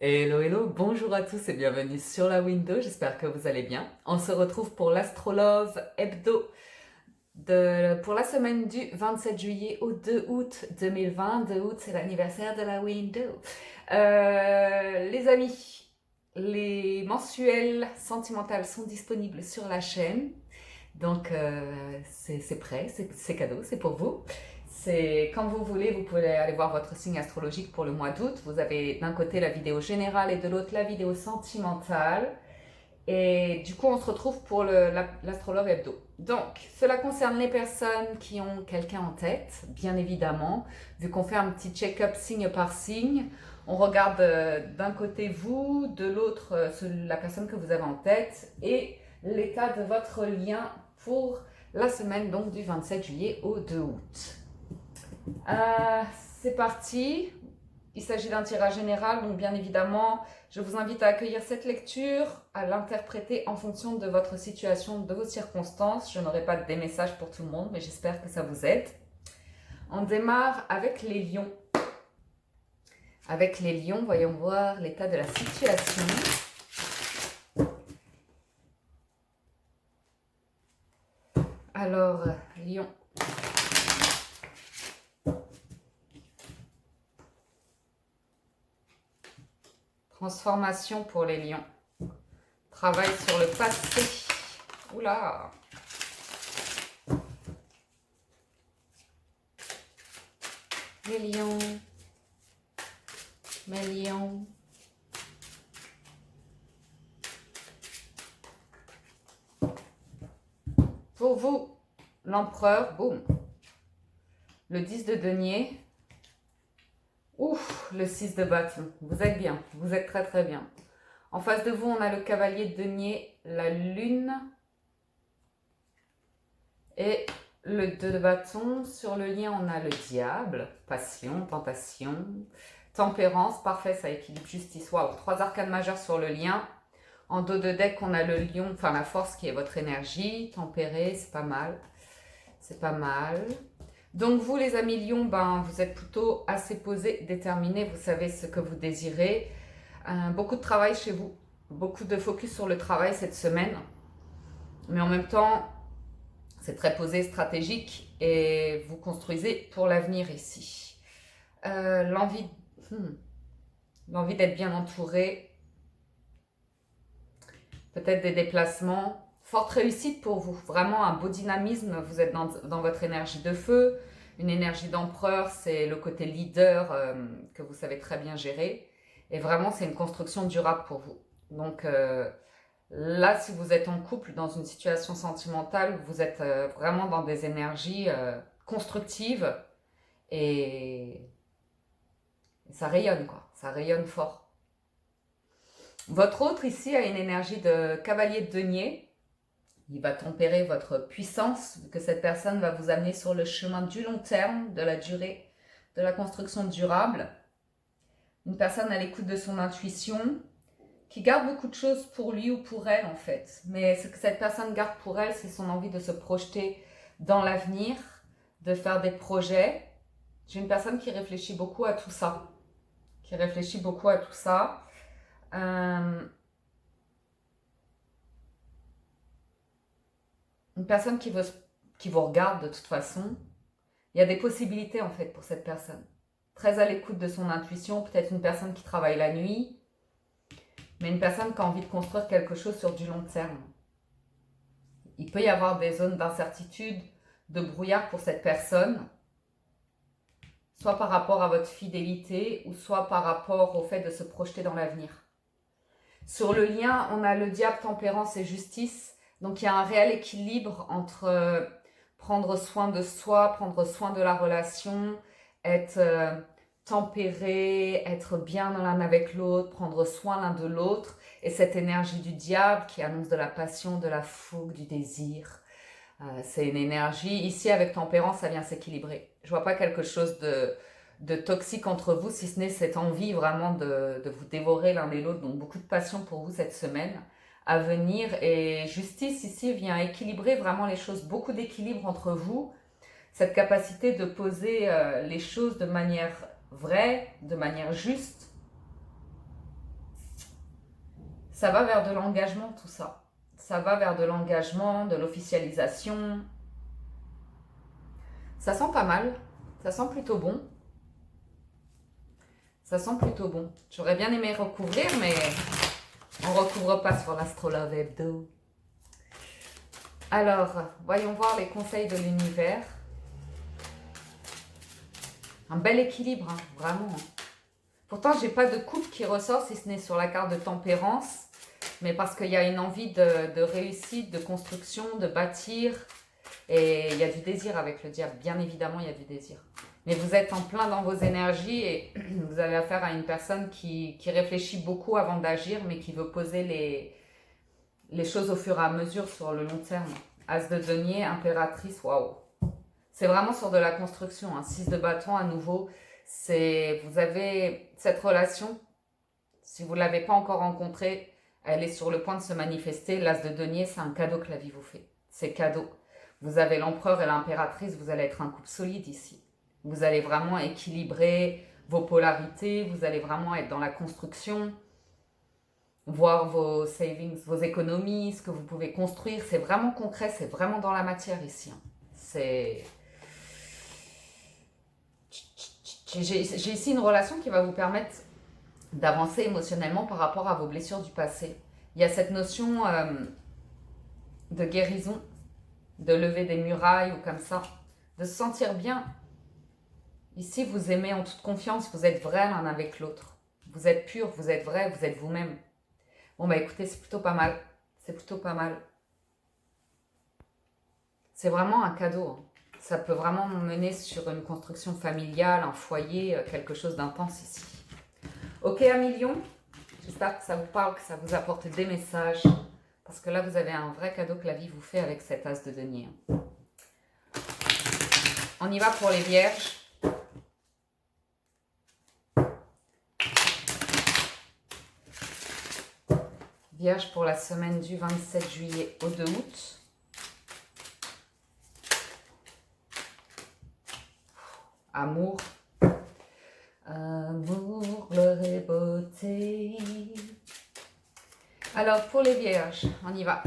Hello, hello, bonjour à tous et bienvenue sur la window, j'espère que vous allez bien. On se retrouve pour l'Astrolove Hebdo pour la semaine du 27 juillet au 2 août 2020. 2 août, c'est l'anniversaire de la window. Les amis, les mensuels sentimentales sont disponibles sur la chaîne. Donc, c'est prêt, c'est cadeau, c'est pour vous. C'est quand vous voulez, vous pouvez aller voir votre signe astrologique pour le mois d'août. Vous avez d'un côté la vidéo générale et de l'autre la vidéo sentimentale. Et du coup, on se retrouve pour l'astrologue hebdo. Donc, cela concerne les personnes qui ont quelqu'un en tête, bien évidemment. Vu qu'on fait un petit check-up signe par signe, on regarde d'un côté vous, de l'autre la personne que vous avez en tête et l'état de votre lien pour la semaine donc du 27 juillet au 2 août. C'est parti. Il s'agit d'un tirage général, donc bien évidemment, je vous invite à accueillir cette lecture, à l'interpréter en fonction de votre situation, de vos circonstances. Je n'aurai pas des messages pour tout le monde, mais j'espère que ça vous aide. On démarre avec les lions. Avec les lions, voyons voir l'état de la situation. Alors, lion. Transformation pour les lions. Travail sur le passé. Oula! Les lions. Mes lions. Pour vous, l'empereur, boum. Le 10 de denier. Ouf, le 6 de bâton. Vous êtes bien, vous êtes très très bien. En face de vous, on a le cavalier de denier, la lune et le 2 de bâton. Sur le lien, on a le diable, passion, tentation, tempérance, parfait, ça équilibre justice. Waouh, 3 arcanes majeures sur le lien. En dos de deck, on a le lion, enfin la force qui est votre énergie, tempéré, c'est pas mal. C'est pas mal. Donc vous les amis lions, vous êtes plutôt assez posés, déterminés, vous savez ce que vous désirez. Beaucoup de travail chez vous, beaucoup de focus sur le travail cette semaine. Mais en même temps, c'est très posé, stratégique et vous construisez pour l'avenir ici. L'envie d'être bien entouré, peut-être des déplacements. Forte réussite pour vous, vraiment un beau dynamisme, vous êtes dans votre énergie de feu, une énergie d'empereur, c'est le côté leader que vous savez très bien gérer, et vraiment c'est une construction durable pour vous. Donc là, si vous êtes en couple, dans une situation sentimentale, vous êtes vraiment dans des énergies constructives, et ça rayonne quoi, ça rayonne fort. Votre autre ici a une énergie de cavalier de denier. Il va tempérer votre puissance, que cette personne va vous amener sur le chemin du long terme, de la durée, de la construction durable. Une personne à l'écoute de son intuition, qui garde beaucoup de choses pour lui ou pour elle en fait. Mais ce que cette personne garde pour elle, c'est son envie de se projeter dans l'avenir, de faire des projets. J'ai une personne qui réfléchit beaucoup à tout ça. Une personne qui vous regarde de toute façon. Il y a des possibilités en fait pour cette personne. Très à l'écoute de son intuition, peut-être une personne qui travaille la nuit, mais une personne qui a envie de construire quelque chose sur du long terme. Il peut y avoir des zones d'incertitude, de brouillard pour cette personne, soit par rapport à votre fidélité ou soit par rapport au fait de se projeter dans l'avenir. Sur le lien, on a le diable, tempérance et justice. Donc il y a un réel équilibre entre prendre soin de soi, prendre soin de la relation, être tempéré, être bien l'un avec l'autre, prendre soin l'un de l'autre. Et cette énergie du diable qui annonce de la passion, de la fougue, du désir. C'est une énergie, ici avec tempérance, ça vient s'équilibrer. Je vois pas quelque chose de toxique entre vous, si ce n'est cette envie vraiment de vous dévorer l'un et l'autre. Donc beaucoup de passion pour vous cette semaine à venir. Et justice ici vient équilibrer vraiment les choses, beaucoup d'équilibre entre vous. Cette capacité de poser les choses de manière vraie, de manière juste. Ça va vers de l'engagement, tout ça. Ça va vers de l'engagement, de l'officialisation. Ça sent pas mal. Ça sent plutôt bon. Ça sent plutôt bon. J'aurais bien aimé recouvrir, mais on recouvre pas sur l'Astrolove Hebdo. Alors, voyons voir les conseils de l'univers. Un bel équilibre, hein, vraiment. Pourtant, j'ai pas de couple qui ressort, si ce n'est sur la carte de tempérance, mais parce qu'il y a une envie de réussite, de construction, de bâtir, et il y a du désir avec le diable. Bien évidemment, il y a du désir. Mais vous êtes en plein dans vos énergies et vous avez affaire à une personne qui réfléchit beaucoup avant d'agir, mais qui veut poser les choses au fur et à mesure sur le long terme. As de denier, impératrice, waouh. C'est vraiment sur de la construction. Hein. 6 de bâton à nouveau. Vous avez cette relation, si vous ne l'avez pas encore rencontrée, elle est sur le point de se manifester. L'as de denier, c'est un cadeau que la vie vous fait. C'est cadeau. Vous avez l'empereur et l'impératrice, vous allez être un couple solide ici. Vous allez vraiment équilibrer vos polarités, vous allez vraiment être dans la construction, voir vos savings, vos économies, ce que vous pouvez construire. C'est vraiment concret, c'est vraiment dans la matière ici. Hein. J'ai ici une relation qui va vous permettre d'avancer émotionnellement par rapport à vos blessures du passé. Il y a cette notion de guérison, de lever des murailles ou comme ça, de se sentir bien. Ici, vous aimez en toute confiance, vous êtes vrai l'un avec l'autre. Vous êtes pur, vous êtes vrai, vous êtes vous-même. Bon, bah écoutez, c'est plutôt pas mal. C'est plutôt pas mal. C'est vraiment un cadeau. Hein. Ça peut vraiment mener sur une construction familiale, un foyer, quelque chose d'intense ici. Ok, amis Lion, j'espère que ça vous parle, que ça vous apporte des messages. Parce que là, vous avez un vrai cadeau que la vie vous fait avec cet as de denier. On y va pour les vierges. Vierge pour la semaine du 27 juillet au 2 août. Amour. Amour, gloire et beauté. Alors, pour les vierges, on y va.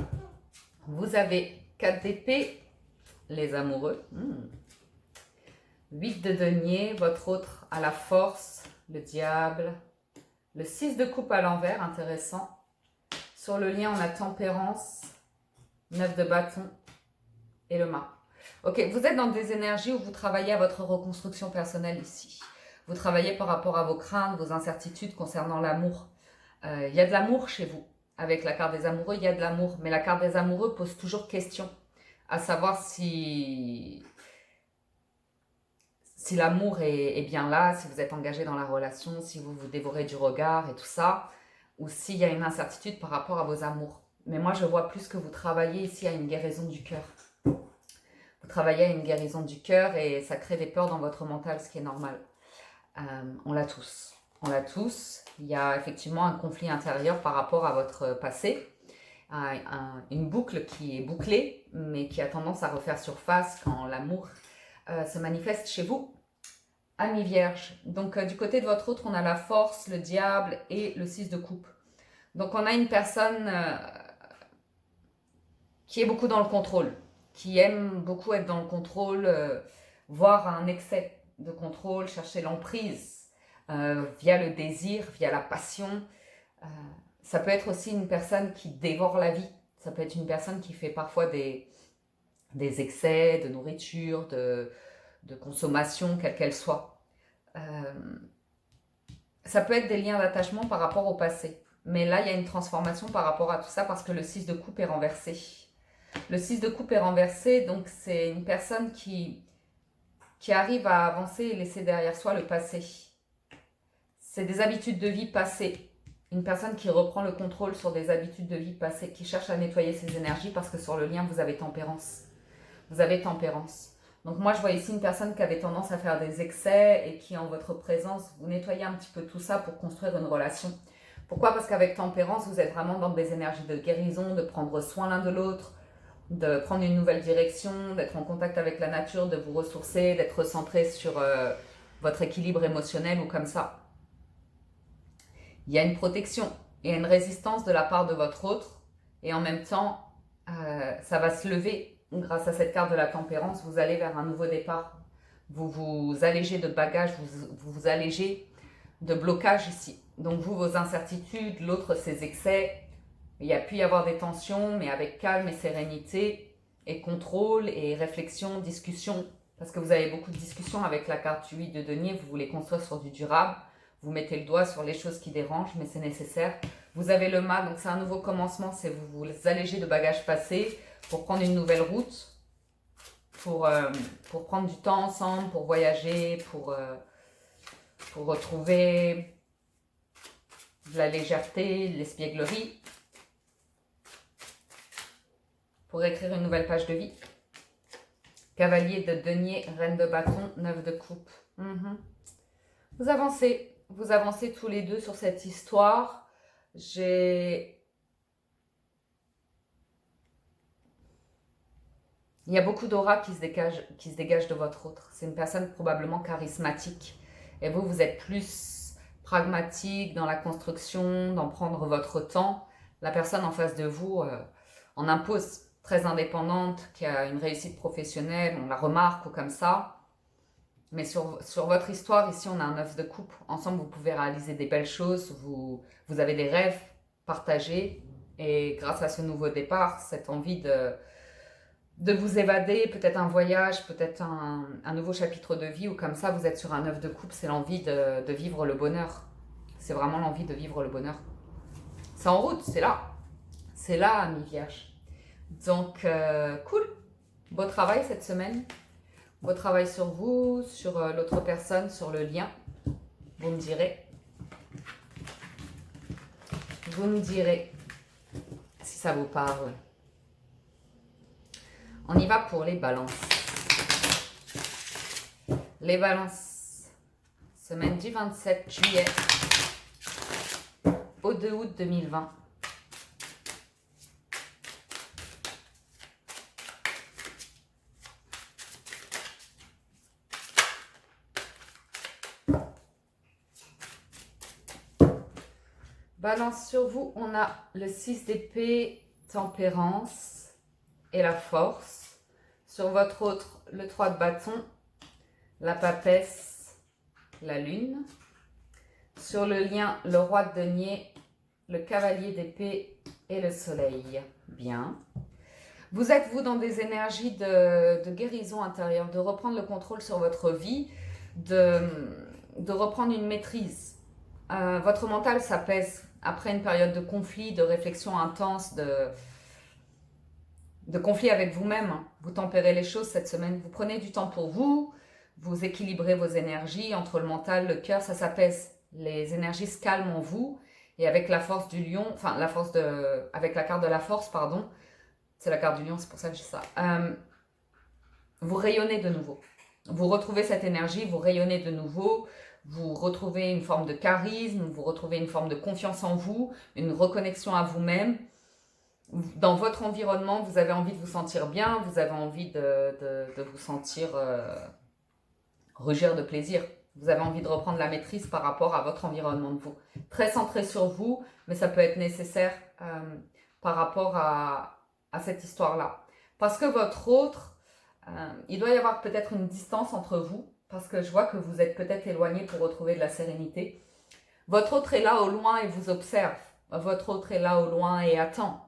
Vous avez 4 d'épée, les amoureux. 8 de denier, votre autre à la force, le diable. Le 6 de coupe à l'envers, intéressant. Sur le lien, on a tempérance, 9 de bâton et le mât. Ok, vous êtes dans des énergies où vous travaillez à votre reconstruction personnelle ici. Vous travaillez par rapport à vos craintes, vos incertitudes concernant l'amour. Il y a de l'amour chez vous. Avec la carte des amoureux, il y a de l'amour. Mais la carte des amoureux pose toujours question. À savoir si l'amour est bien là, si vous êtes engagé dans la relation, si vous vous dévorez du regard et tout ça. Ou s'il y a une incertitude par rapport à vos amours. Mais moi, je vois plus que vous travaillez ici à une guérison du cœur. Vous travaillez à une guérison du cœur et ça crée des peurs dans votre mental, ce qui est normal. On l'a tous. On l'a tous. Il y a effectivement un conflit intérieur par rapport à votre passé. Une boucle qui est bouclée, mais qui a tendance à refaire surface quand l'amour se manifeste chez vous. Amis vierges, donc du côté de votre autre, on a la force, le diable et le 6 de coupe. Donc on a une personne qui est beaucoup dans le contrôle, qui aime beaucoup être dans le contrôle, voire un excès de contrôle, chercher l'emprise via le désir, via la passion. Ça peut être aussi une personne qui dévore la vie. Ça peut être une personne qui fait parfois des excès de nourriture, de consommation, quelle qu'elle soit. Ça peut être des liens d'attachement par rapport au passé. Mais là, il y a une transformation par rapport à tout ça parce que le 6 de coupe est renversé. Le 6 de coupe est renversé, donc c'est une personne qui arrive à avancer et laisser derrière soi le passé. C'est des habitudes de vie passées. Une personne qui reprend le contrôle sur des habitudes de vie passées, qui cherche à nettoyer ses énergies parce que sur le lien, vous avez tempérance. Vous avez tempérance. Donc moi, je vois ici une personne qui avait tendance à faire des excès et qui, en votre présence, vous nettoyez un petit peu tout ça pour construire une relation. Pourquoi? Parce qu'avec tempérance, vous êtes vraiment dans des énergies de guérison, de prendre soin l'un de l'autre, de prendre une nouvelle direction, d'être en contact avec la nature, de vous ressourcer, d'être centré sur votre équilibre émotionnel ou comme ça. Il y a une protection. il y a une résistance de la part de votre autre, et en même temps, ça va se lever grâce à cette carte de la tempérance. Vous allez vers un nouveau départ. Vous vous allégez de bagages, vous allégez de blocages ici. Donc vous, vos incertitudes, l'autre, ses excès. Il y a pu y avoir des tensions, mais avec calme et sérénité, et contrôle, et réflexion, discussion. Parce que vous avez beaucoup de discussions avec la carte 8 de denier, vous voulez construire sur du durable. Vous mettez le doigt sur les choses qui dérangent, mais c'est nécessaire. Vous avez le mât, donc c'est un nouveau commencement, c'est vous alléger de bagages passés pour prendre une nouvelle route, pour prendre du temps ensemble, pour voyager, pour retrouver de la légèreté, l'espièglerie, pour écrire une nouvelle page de vie. Cavalier de denier, reine de bâton, 9 de coupe. Vous avancez tous les deux sur cette histoire. Il y a beaucoup d'aura qui se dégage de votre autre. C'est une personne probablement charismatique. Et vous, vous êtes plus pragmatique dans la construction, dans prendre votre temps. La personne en face de vous en impose, très indépendante, qui a une réussite professionnelle, on la remarque ou comme ça. Mais sur votre histoire, ici, on a un 9 de coupe. Ensemble, vous pouvez réaliser des belles choses. Vous avez des rêves partagés. Et grâce à ce nouveau départ, cette envie de vous évader, peut-être un voyage, peut-être un nouveau chapitre de vie, ou comme ça, vous êtes sur un 9 de coupe, c'est l'envie de vivre le bonheur. C'est vraiment l'envie de vivre le bonheur. C'est en route, c'est là. C'est là, ami Vierge. Donc, cool. Beau travail cette semaine. Beau travail sur vous, sur l'autre personne, sur le lien. Vous me direz. Vous me direz si ça vous parle. On y va pour les balances. Les balances. Semaine du 27 juillet au 2 août 2020. Balance sur vous, on a le 6 d'épée, tempérance et la force. Sur votre autre, le 3 de bâton, la papesse, la lune. Sur le lien, le roi de denier, le cavalier d'épée et le soleil. Bien. Vous êtes, vous, dans des énergies de guérison intérieure, de reprendre le contrôle sur votre vie, de reprendre une maîtrise. Votre mental s'apaise après une période de conflit, de réflexion intense, de conflit avec vous-même. Vous tempérez les choses cette semaine. Vous prenez du temps pour vous, vous équilibrez vos énergies entre le mental, le cœur, ça s'apaise. Les énergies se calment en vous. Et avec la force du lion, enfin avec la carte de la force, pardon, c'est la carte du lion, c'est pour ça que je dis ça. Vous rayonnez de nouveau. Vous retrouvez cette énergie, vous rayonnez de nouveau. Vous retrouvez une forme de charisme, vous retrouvez une forme de confiance en vous, une reconnexion à vous-même. Dans votre environnement, vous avez envie de vous sentir bien, vous avez envie de vous sentir rugir de plaisir. Vous avez envie de reprendre la maîtrise par rapport à votre environnement de vous. Très centré sur vous, mais ça peut être nécessaire par rapport à cette histoire-là. Parce que votre autre, il doit y avoir peut-être une distance entre vous, parce que je vois que vous êtes peut-être éloigné pour retrouver de la sérénité. Votre autre est là au loin et vous observe. Votre autre est là au loin et attend.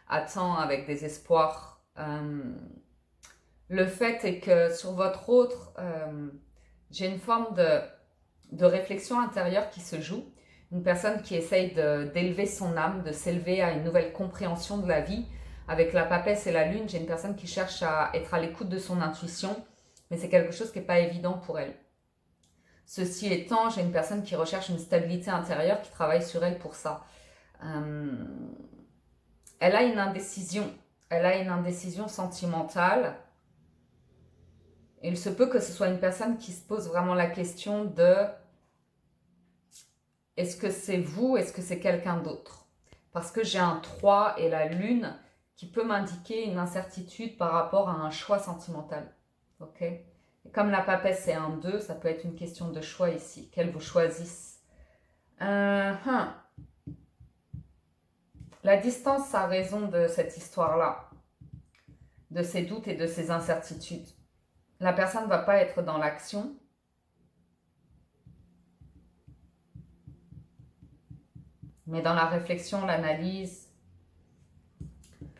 Attend avec des espoirs. Le fait est que sur votre autre, j'ai une forme de réflexion intérieure qui se joue. Une personne qui essaye d'élever son âme, de s'élever à une nouvelle compréhension de la vie. Avec la papesse et la lune, j'ai une personne qui cherche à être à l'écoute de son intuition, mais c'est quelque chose qui n'est pas évident pour elle. Ceci étant, j'ai une personne qui recherche une stabilité intérieure, qui travaille sur elle pour ça. Elle a une indécision. Elle a une indécision sentimentale. Il se peut que ce soit une personne qui se pose vraiment la question de est-ce que c'est vous, est-ce que c'est quelqu'un d'autre? Parce que j'ai un 3 et la lune qui peut m'indiquer une incertitude par rapport à un choix sentimental. Ok? Et comme la papesse est un 2, ça peut être une question de choix ici. Quel vous choisissez. La distance a raison de cette histoire-là, de ces doutes et de ces incertitudes. La personne ne va pas être dans l'action, mais dans la réflexion, l'analyse.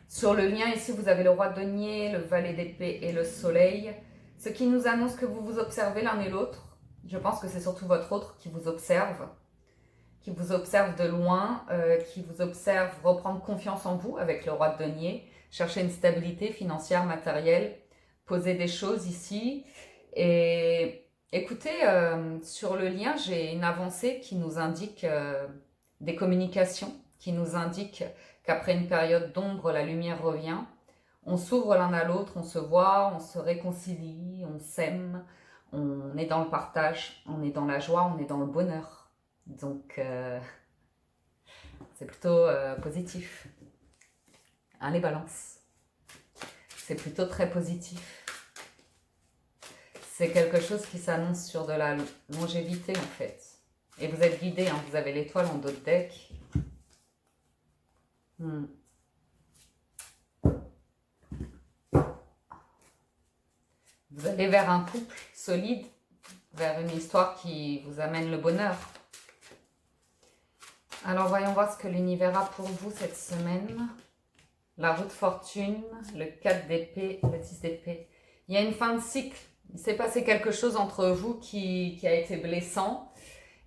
Sur le lien, ici, vous avez le roi de denier, le valet d'épée et le soleil, ce qui nous annonce que vous vous observez l'un et l'autre. Je pense que c'est surtout votre autre qui vous observe de loin, qui vous observe reprendre confiance en vous avec le roi de denier, chercher une stabilité financière, matérielle, poser des choses ici. Et écoutez, sur le lien, j'ai une avancée qui nous indique des communications, qui nous indique qu'après une période d'ombre, la lumière revient. On s'ouvre l'un à l'autre, on se voit, on se réconcilie, on s'aime, on est dans le partage, on est dans la joie, on est dans le bonheur. Donc, c'est plutôt positif. Hein, les balances. C'est plutôt très positif. C'est quelque chose qui s'annonce sur de la longévité, en fait. Et vous êtes guidé, hein, vous avez l'étoile en dos de deck. Vous allez vers un couple solide, vers une histoire qui vous amène le bonheur. Alors, voyons voir ce que l'univers a pour vous cette semaine. La roue de fortune, le 4 d'épée, le 10 d'épée. Il y a une fin de cycle. Il s'est passé quelque chose entre vous qui a été blessant.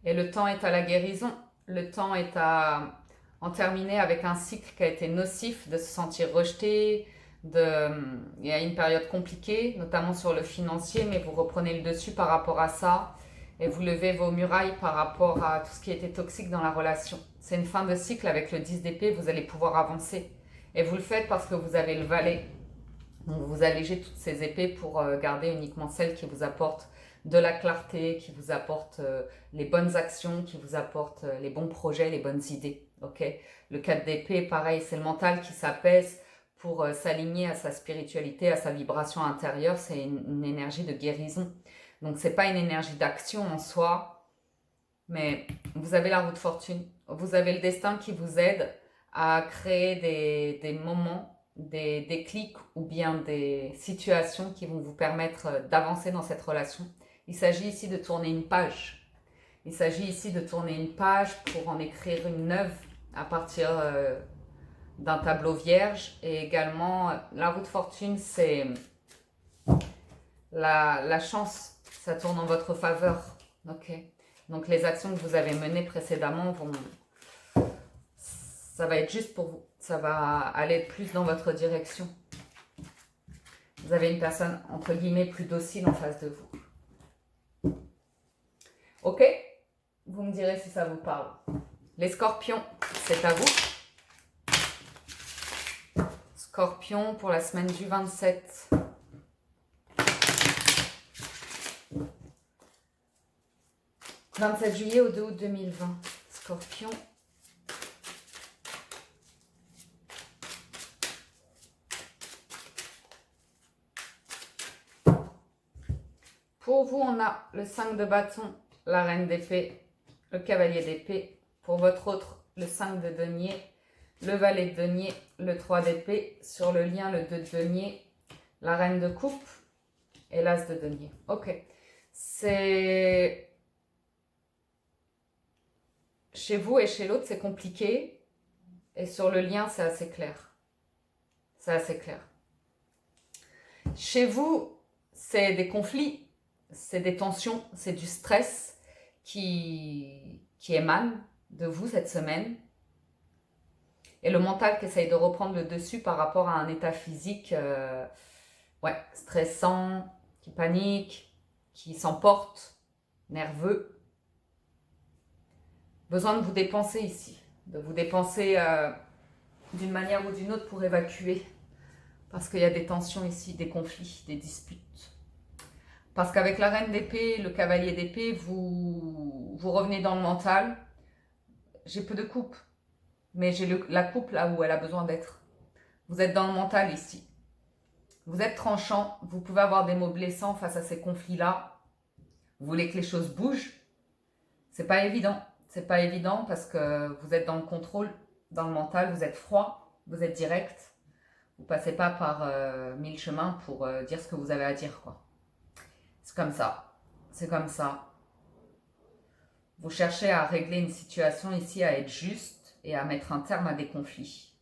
Et le temps est à la guérison. Le temps est à en terminer avec un cycle qui a été nocif, de se sentir rejeté. Il y a une période compliquée, notamment sur le financier, mais vous reprenez le dessus par rapport à ça. Et vous levez vos murailles par rapport à tout ce qui était toxique dans la relation. C'est une fin de cycle avec le 10 d'épée, vous allez pouvoir avancer. Et vous le faites parce que vous avez le valet. Donc vous allégez toutes ces épées pour garder uniquement celles qui vous apportent de la clarté, qui vous apportent les bonnes actions, qui vous apportent les bons projets, les bonnes idées. Okay, le 4 d'épée, pareil, c'est le mental qui s'apaise pour s'aligner à sa spiritualité, à sa vibration intérieure. C'est une énergie de guérison. Donc, ce n'est pas une énergie d'action en soi, mais vous avez la roue de fortune. Vous avez le destin qui vous aide à créer des moments, des déclics ou bien des situations qui vont vous permettre d'avancer dans cette relation. Il s'agit ici de tourner une page. Il s'agit ici de tourner une page pour en écrire une neuve à partir d'un tableau vierge. Et également, la roue de fortune, c'est la chance. Ça tourne en votre faveur. Okay. Donc, les actions que vous avez menées précédemment ça va être juste pour vous. Ça va aller plus dans votre direction. Vous avez une personne, entre guillemets, plus docile en face de vous. Ok? Vous me direz si ça vous parle. Les scorpions, c'est à vous. Scorpion pour la semaine du 27. « 27 juillet au 2 août 2020. Scorpion. Pour vous, on a le 5 de bâton, la reine d'épée, le cavalier d'épée. Pour votre autre, le 5 de denier, le valet de denier, le 3 d'épée. Sur le lien, le 2 de denier, la reine de coupe et l'as de denier. Ok. C'est... Chez vous et chez l'autre, c'est compliqué. Et sur le lien, c'est assez clair. C'est assez clair. Chez vous, c'est des conflits, c'est des tensions, c'est du stress qui émane de vous cette semaine. Et le mental qui essaye de reprendre le dessus par rapport à un état physique stressant, qui panique, qui s'emporte, nerveux. Besoin de vous dépenser ici, de vous dépenser d'une manière ou d'une autre pour évacuer. Parce qu'il y a des tensions ici, des conflits, des disputes. Parce qu'avec la reine d'épée, le cavalier d'épée, vous revenez dans le mental. J'ai peu de coupe, mais j'ai la coupe là où elle a besoin d'être. Vous êtes dans le mental ici. Vous êtes tranchant, vous pouvez avoir des mots blessants face à ces conflits-là. Vous voulez que les choses bougent. C'est pas évident. C'est pas évident parce que vous êtes dans le contrôle. dans le mental, vous êtes froid, vous êtes direct. Vous ne passez pas par 1000 chemins pour dire ce que vous avez à dire, quoi. C'est comme ça. C'est comme ça. Vous cherchez à régler une situation ici, à être juste et à mettre un terme à des conflits.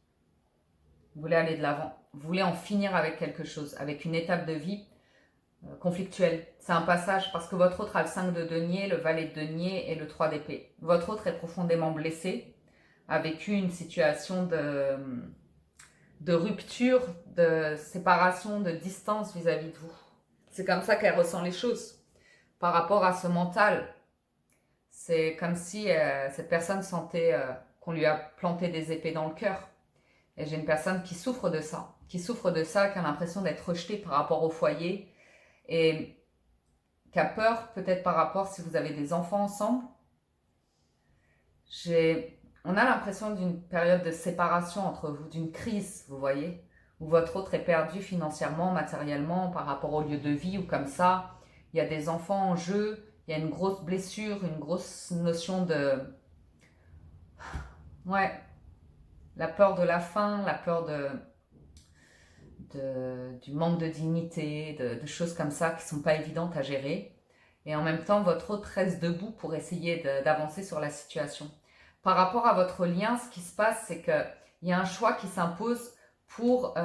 Vous voulez aller de l'avant. Vous voulez en finir avec quelque chose, avec une étape de vie conflictuelle. C'est un passage parce que votre autre a le 5 de denier, le valet de denier et le 3 d'épée. Votre autre est profondément blessé, a vécu une situation de rupture, de séparation, de distance vis-à-vis de vous. C'est comme ça qu'elle ressent les choses. Par rapport à ce mental, c'est comme si cette personne sentait qu'on lui a planté des épées dans le cœur. Et j'ai une personne qui souffre de ça, qui a l'impression d'être rejetée par rapport au foyer et qui a peur peut-être par rapport si vous avez des enfants ensemble. On a l'impression d'une période de séparation entre vous, d'une crise, vous voyez, où votre autre est perdu financièrement, matériellement, par rapport au lieu de vie ou comme ça. Il y a des enfants en jeu, il y a une grosse blessure, une grosse notion de... Ouais, la peur de la faim, la peur du manque de dignité, de choses comme ça qui ne sont pas évidentes à gérer. Et en même temps, votre autre reste debout pour essayer d'avancer sur la situation. Par rapport à votre lien, ce qui se passe, c'est qu'il y a un choix qui s'impose pour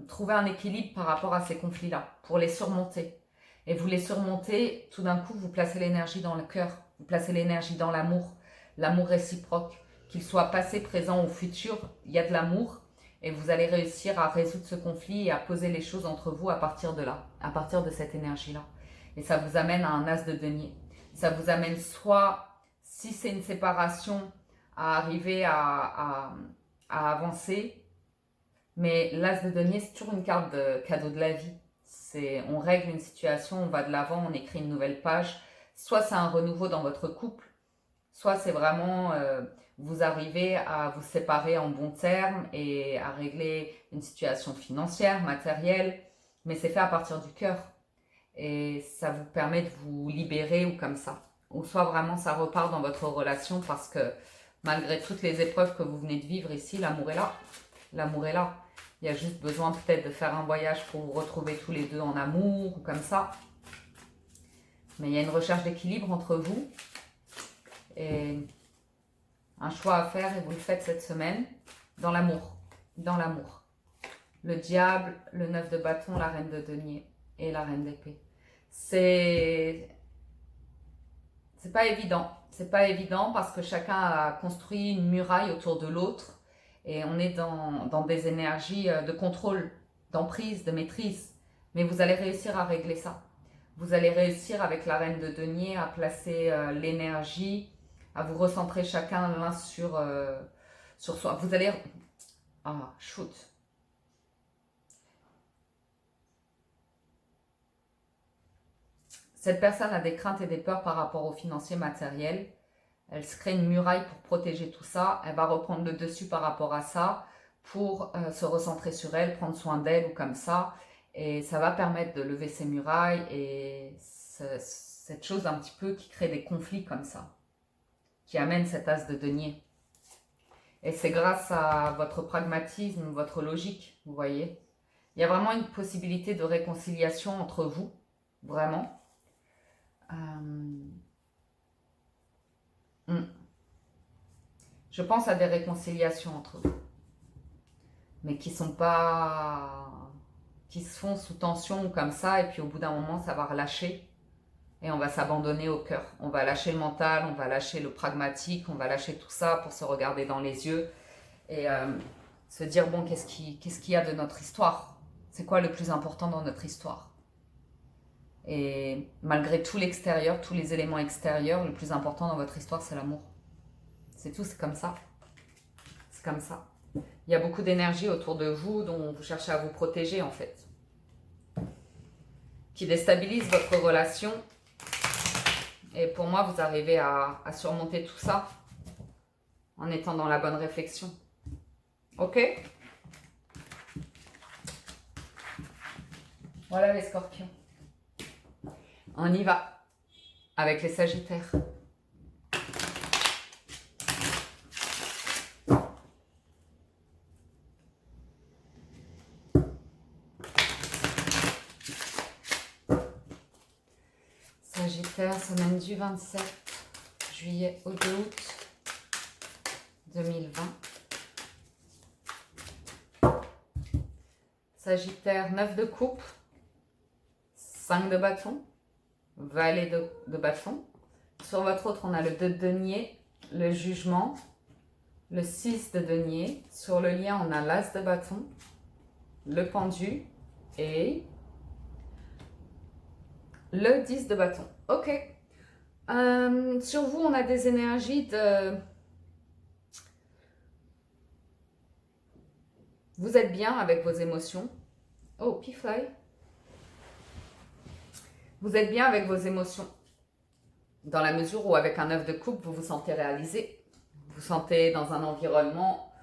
trouver un équilibre par rapport à ces conflits-là, pour les surmonter. Et vous les surmontez, tout d'un coup, vous placez l'énergie dans le cœur, vous placez l'énergie dans l'amour réciproque, qu'il soit passé, présent ou futur, il y a de l'amour et vous allez réussir à résoudre ce conflit et à poser les choses entre vous à partir de là, à partir de cette énergie-là. Et ça vous amène à un as de denier. Ça vous amène soit, si c'est une séparation, à arriver à avancer. Mais l'as de denier, c'est toujours une carte de cadeau de la vie. On règle une situation, on va de l'avant, on écrit une nouvelle page. Soit c'est un renouveau dans votre couple, soit c'est vraiment vous arrivez à vous séparer en bons termes et à régler une situation financière, matérielle, mais c'est fait à partir du cœur. Et ça vous permet de vous libérer ou comme ça. Ou soit vraiment ça repart dans votre relation parce que malgré toutes les épreuves que vous venez de vivre ici, l'amour est là. L'amour est là. Il y a juste besoin peut-être de faire un voyage pour vous retrouver tous les deux en amour ou comme ça. Mais il y a une recherche d'équilibre entre vous. Et un choix à faire et vous le faites cette semaine dans l'amour. Dans l'amour. Le diable, le 9 de bâton, la reine de denier et la reine d'épée. C'est pas évident. C'est pas évident parce que chacun a construit une muraille autour de l'autre et on est dans des énergies de contrôle, d'emprise, de maîtrise. Mais vous allez réussir à régler ça. Vous allez réussir avec la reine de denier à placer l'énergie, à vous recentrer chacun l'un sur soi. Vous allez... Ah, shoot. Cette personne a des craintes et des peurs par rapport au financier matériel. Elle se crée une muraille pour protéger tout ça. Elle va reprendre le dessus par rapport à ça pour se recentrer sur elle, prendre soin d'elle ou comme ça. Et ça va permettre de lever ces murailles et cette chose un petit peu qui crée des conflits comme ça, qui amène cet as de denier. Et c'est grâce à votre pragmatisme, votre logique, vous voyez. Il y a vraiment une possibilité de réconciliation entre vous, vraiment. Je pense à des réconciliations entre vous, mais qui sont pas, qui se font sous tension ou comme ça, et puis au bout d'un moment ça va relâcher et on va s'abandonner au cœur. On va lâcher le mental, on va lâcher le pragmatique, on va lâcher tout ça pour se regarder dans les yeux et se dire bon, qu'est-ce qu'il y a de notre histoire? C'est quoi le plus important dans notre histoire? Et malgré tout l'extérieur, tous les éléments extérieurs, le plus important dans votre histoire, c'est l'amour. C'est tout, c'est comme ça. C'est comme ça. Il y a beaucoup d'énergie autour de vous dont vous cherchez à vous protéger, en fait. Qui déstabilise votre relation. Et pour moi, vous arrivez à surmonter tout ça en étant dans la bonne réflexion. Ok? Voilà les scorpions. On y va avec les sagittaires. Sagittaire, semaine du 27 juillet au 2 août 2020. Sagittaire, 9 de coupe, 5 de bâton, valet de bâton. Sur votre autre, on a le 2 de denier, le jugement, le 6 de denier. Sur le lien, on a l'as de bâton, le pendu et le 10 de bâton. Ok. Sur vous, on a des énergies de... Vous êtes bien avec vos émotions. Oh, P-Fly. Vous êtes bien avec vos émotions. Dans la mesure où, avec un 9 de coupe, vous vous sentez réalisé. Vous vous sentez dans un environnement,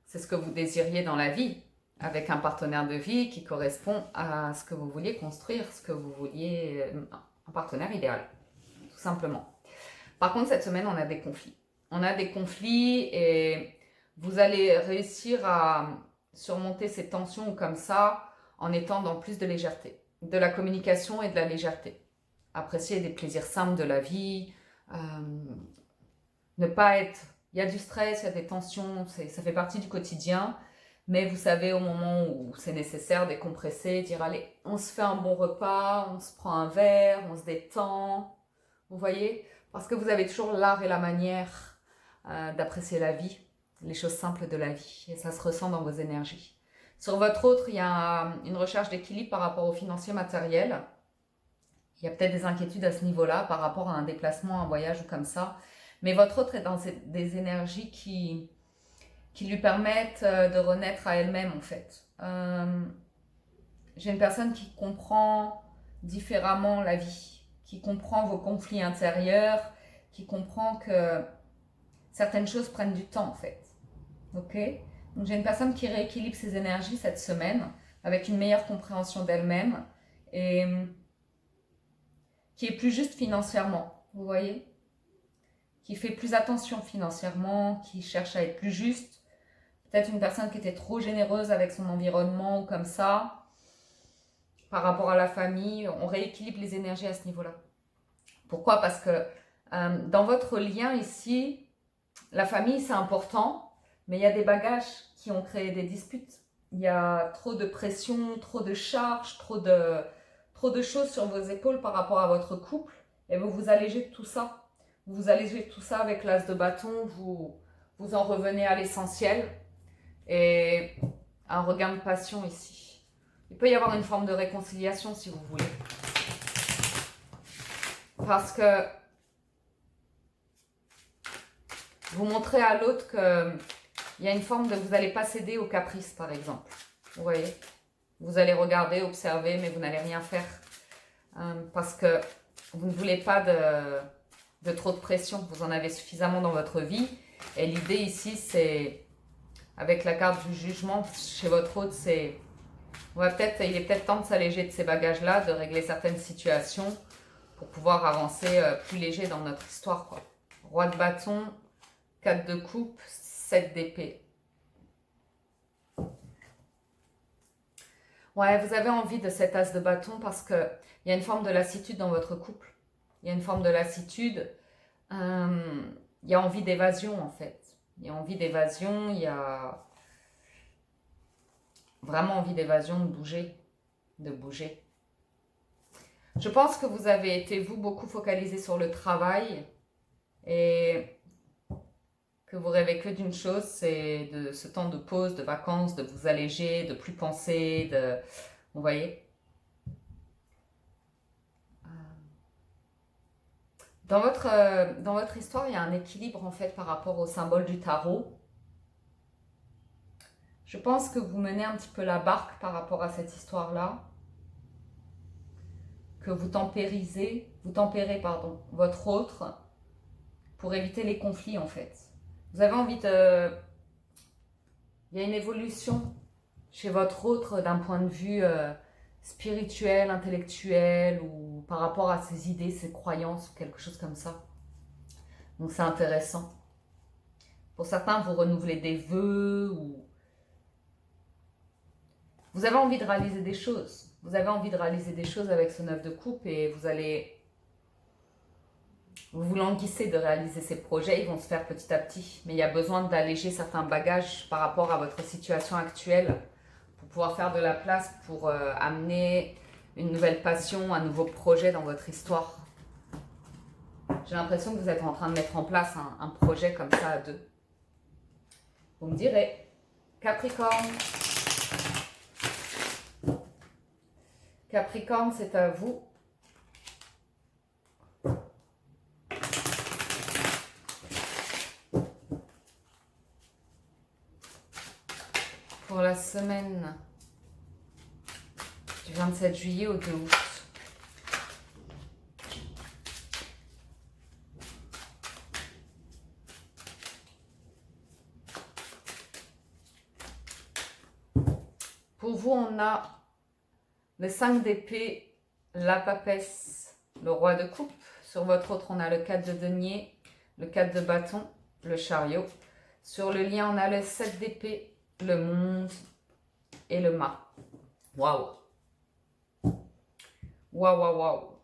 c'est ce que vous désiriez dans la vie. Avec un partenaire de vie qui correspond à ce que vous vouliez construire, ce que vous vouliez, un partenaire idéal, tout simplement. Par contre, cette semaine, on a des conflits. On a des conflits et vous allez réussir à surmonter ces tensions comme ça en étant dans plus de légèreté, de la communication et de la légèreté. Apprécier des plaisirs simples de la vie, ne pas être... Il y a du stress, il y a des tensions, ça fait partie du quotidien. Mais vous savez, au moment où c'est nécessaire, décompresser, dire allez, on se fait un bon repas, on se prend un verre, on se détend. Vous voyez? Parce que vous avez toujours l'art et la manière d'apprécier la vie, les choses simples de la vie. Et ça se ressent dans vos énergies. Sur votre autre, il y a une recherche d'équilibre par rapport au financier matériel. Il y a peut-être des inquiétudes à ce niveau-là par rapport à un déplacement, un voyage ou comme ça. Mais votre autre est dans des énergies qui lui permettent de renaître à elle-même en fait. J'ai une personne qui comprend différemment la vie, qui comprend vos conflits intérieurs, qui comprend que certaines choses prennent du temps en fait. Ok? Donc j'ai une personne qui rééquilibre ses énergies cette semaine avec une meilleure compréhension d'elle-même et qui est plus juste financièrement, vous voyez? Qui fait plus attention financièrement, qui cherche à être plus juste. Peut-être une personne qui était trop généreuse avec son environnement ou comme ça. Par rapport à la famille, on rééquilibre les énergies à ce niveau-là. Pourquoi? Parce que dans votre lien ici, la famille c'est important, mais il y a des bagages qui ont créé des disputes. Il y a trop de pression, trop de charges, trop de choses sur vos épaules par rapport à votre couple. Et vous vous allégez de tout ça. Vous vous allégez de tout ça avec l'as de bâton, vous en revenez à l'essentiel. Et un regain de passion ici. Il peut y avoir une forme de réconciliation si vous voulez. Parce que vous montrez à l'autre qu'il y a une forme de... Vous n'allez pas céder au caprice par exemple. Vous voyez? Vous allez regarder, observer, mais vous n'allez rien faire. Parce que vous ne voulez pas de trop de pression. Vous en avez suffisamment dans votre vie. Et l'idée ici c'est... Avec la carte du jugement, chez votre autre, il est peut-être temps de s'alléger de ces bagages-là, de régler certaines situations pour pouvoir avancer plus léger dans notre histoire, quoi. Roi de bâton, 4 de coupe, 7 d'épée. Ouais, vous avez envie de cet as de bâton parce qu'il y a une forme de lassitude dans votre couple. Il y a une forme de lassitude. Il y a envie d'évasion, en fait. Il y a envie d'évasion, il y a vraiment envie d'évasion, de bouger. Je pense que vous avez été, vous, beaucoup focalisé sur le travail et que vous rêvez que d'une chose, c'est de ce temps de pause, de vacances, de vous alléger, de plus penser, vous voyez? Dans votre histoire, il y a un équilibre en fait par rapport au symbole du tarot. Je pense que vous menez un petit peu la barque par rapport à cette histoire-là. Que vous tempérez, votre autre pour éviter les conflits en fait. Vous avez envie de... Il y a une évolution chez votre autre d'un point de vue spirituel, intellectuel ou par rapport à ses idées, ses croyances ou quelque chose comme ça. Donc c'est intéressant. Pour certains, vous renouvelez des vœux ou... Vous avez envie de réaliser des choses. Vous avez envie de réaliser des choses avec ce 9 de coupe et vous allez Vous vous languissez de réaliser ces projets, ils vont se faire petit à petit. Mais il y a besoin d'alléger certains bagages par rapport à votre situation actuelle pour pouvoir faire de la place pour amener une nouvelle passion, un nouveau projet dans votre histoire. J'ai l'impression que vous êtes en train de mettre en place un projet comme ça à deux. Vous me direz, Capricorne. Capricorne, c'est à vous. Pour la semaine du 27 juillet au 2 août. Pour vous, on a le 5 d'épée, la papesse, le roi de coupe. Sur votre autre, on a le 4 de denier, le 4 de bâton, le chariot. Sur le lien, on a le 7 d'épée, le monde et le mât. Waouh! Waouh, waouh, waouh!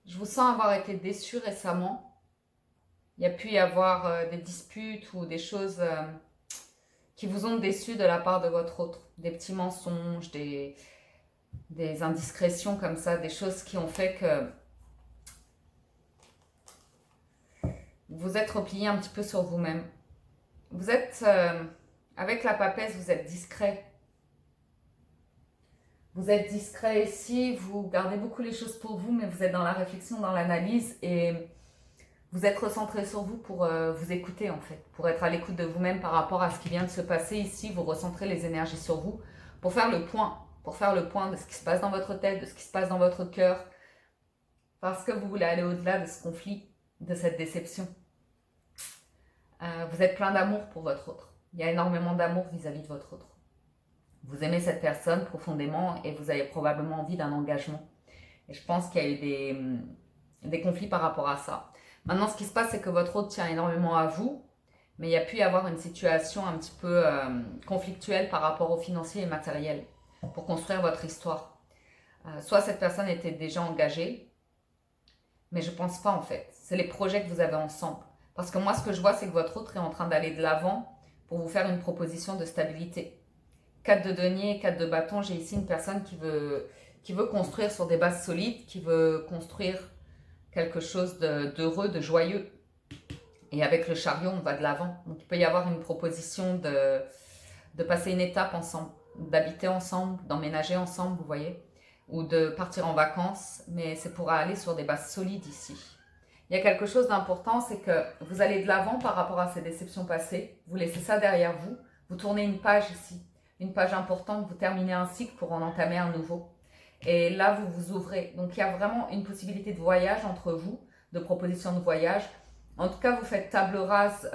Je vous sens avoir été déçu récemment. Il y a pu y avoir des disputes ou des choses qui vous ont déçu de la part de votre autre. Des petits mensonges, des indiscrétions comme ça, des choses qui ont fait que vous êtes replié un petit peu sur vous-même. Vous êtes, avec la papesse, vous êtes discret. Vous êtes discret ici, vous gardez beaucoup les choses pour vous, mais vous êtes dans la réflexion, dans l'analyse et vous êtes recentré sur vous pour vous écouter en fait, pour être à l'écoute de vous-même par rapport à ce qui vient de se passer ici. Vous recentrez les énergies sur vous pour faire le point de ce qui se passe dans votre tête, de ce qui se passe dans votre cœur, parce que vous voulez aller au-delà de ce conflit, de cette déception. Vous êtes plein d'amour pour votre autre. Il y a énormément d'amour vis-à-vis de votre autre. Vous aimez cette personne profondément et vous avez probablement envie d'un engagement. Et je pense qu'il y a eu des conflits par rapport à ça. Maintenant, ce qui se passe, c'est que votre autre tient énormément à vous, mais il y a pu y avoir une situation un petit peu conflictuelle par rapport au financier et matériel pour construire votre histoire. Soit cette personne était déjà engagée, mais je ne pense pas en fait. C'est les projets que vous avez ensemble. Parce que moi, ce que je vois, c'est que votre autre est en train d'aller de l'avant pour vous faire une proposition de stabilité. 4 de denier, 4 de bâton, j'ai ici une personne qui veut construire sur des bases solides, qui veut construire quelque chose d'heureux, de joyeux. Et avec le chariot, on va de l'avant. Donc il peut y avoir une proposition de passer une étape ensemble, d'habiter ensemble, d'emménager ensemble, vous voyez, ou de partir en vacances, mais c'est pour aller sur des bases solides ici. Il y a quelque chose d'important, c'est que vous allez de l'avant par rapport à ces déceptions passées, vous laissez ça derrière vous, vous tournez une page ici, une page importante, vous terminez un cycle pour en entamer un nouveau. Et là, vous vous ouvrez. Donc, il y a vraiment une possibilité de voyage entre vous, de proposition de voyage. En tout cas, vous faites table rase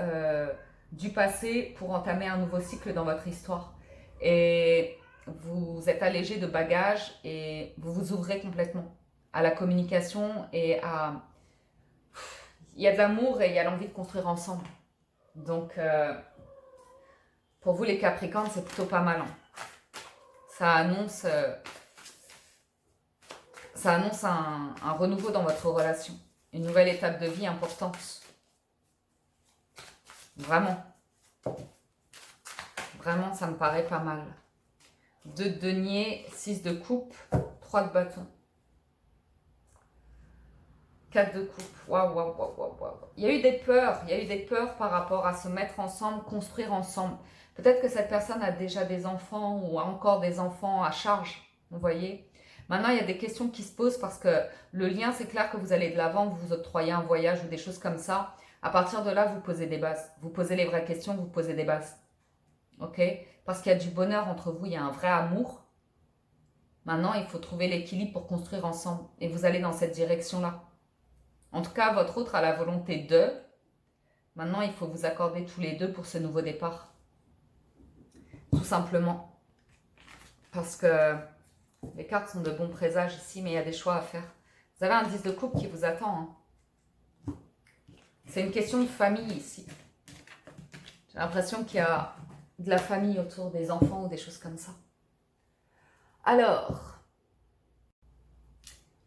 du passé pour entamer un nouveau cycle dans votre histoire. Et vous êtes allégé de bagages et vous vous ouvrez complètement à la communication et à... Il y a de l'amour et il y a l'envie de construire ensemble. Donc, pour vous les Capricornes, c'est plutôt pas mal. Hein. Ça annonce un renouveau dans votre relation. Une nouvelle étape de vie importante. Vraiment. Vraiment, ça me paraît pas mal. 2 de denier, 6 de coupe, 3 de bâton. 4 de coupe. Waouh, waouh, waouh, waouh, waouh. Il y a eu des peurs par rapport à se mettre ensemble, construire ensemble. Peut-être que cette personne a déjà des enfants ou a encore des enfants à charge, vous voyez. Maintenant, il y a des questions qui se posent parce que le lien, c'est clair que vous allez de l'avant, vous vous octroyez un voyage ou des choses comme ça. À partir de là, vous posez des bases. Vous posez les vraies questions, vous posez des bases. Ok? Parce qu'il y a du bonheur entre vous, il y a un vrai amour. Maintenant, il faut trouver l'équilibre pour construire ensemble. Et vous allez dans cette direction-là. En tout cas, votre autre a la volonté de. Maintenant, il faut vous accorder tous les deux pour ce nouveau départ. Tout simplement. Parce que les cartes sont de bons présages ici, mais il y a des choix à faire. Vous avez un 10 de coupe qui vous attend. Hein. C'est une question de famille ici. J'ai l'impression qu'il y a de la famille autour des enfants ou des choses comme ça. Alors,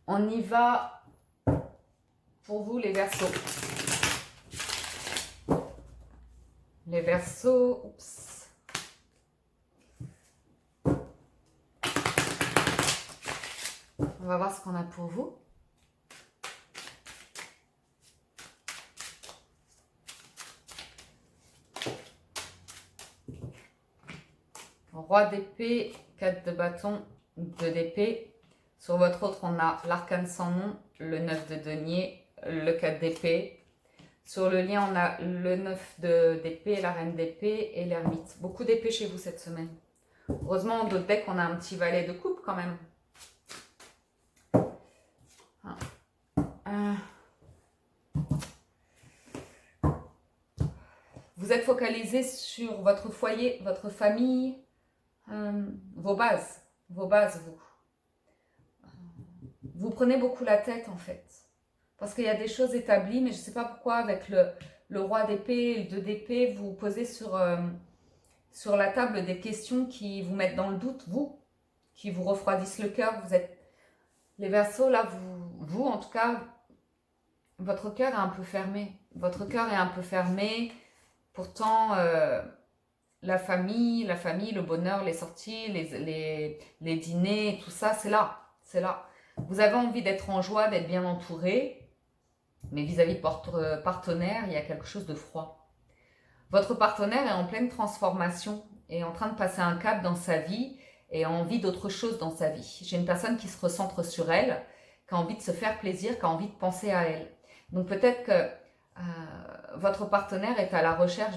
on y va pour vous les Verseaux. Les Verseaux, oups. On va voir ce qu'on a pour vous. Roi d'épée, 4 de bâton, 2 d'épée. Sur votre autre, on a l'arcane sans nom, le 9 de denier, le 4 d'épée. Sur le lien, on a le 9 d'épée, la reine d'épée et l'ermite. Beaucoup d'épées chez vous cette semaine. Heureusement, en d'autres decks, on a un petit valet de coupe quand même. Vous êtes focalisé sur votre foyer, votre famille, vos bases, vous. Vous prenez beaucoup la tête en fait. Parce qu'il y a des choses établies, mais je ne sais pas pourquoi avec le roi d'épée et le 2 d'épée, vous posez sur la table des questions qui vous mettent dans le doute, vous, qui vous refroidissent le cœur. Vous êtes les Verseaux, là, vous en tout cas, votre cœur est un peu fermé. Votre cœur est un peu fermé. Pourtant, la famille, le bonheur, les sorties, les dîners, tout ça, c'est là. C'est là. Vous avez envie d'être en joie, d'être bien entouré, mais vis-à-vis de votre partenaire, il y a quelque chose de froid. Votre partenaire est en pleine transformation, est en train de passer un cap dans sa vie et a envie d'autre chose dans sa vie. J'ai une personne qui se recentre sur elle, qui a envie de se faire plaisir, qui a envie de penser à elle. Donc peut-être que votre partenaire est à la recherche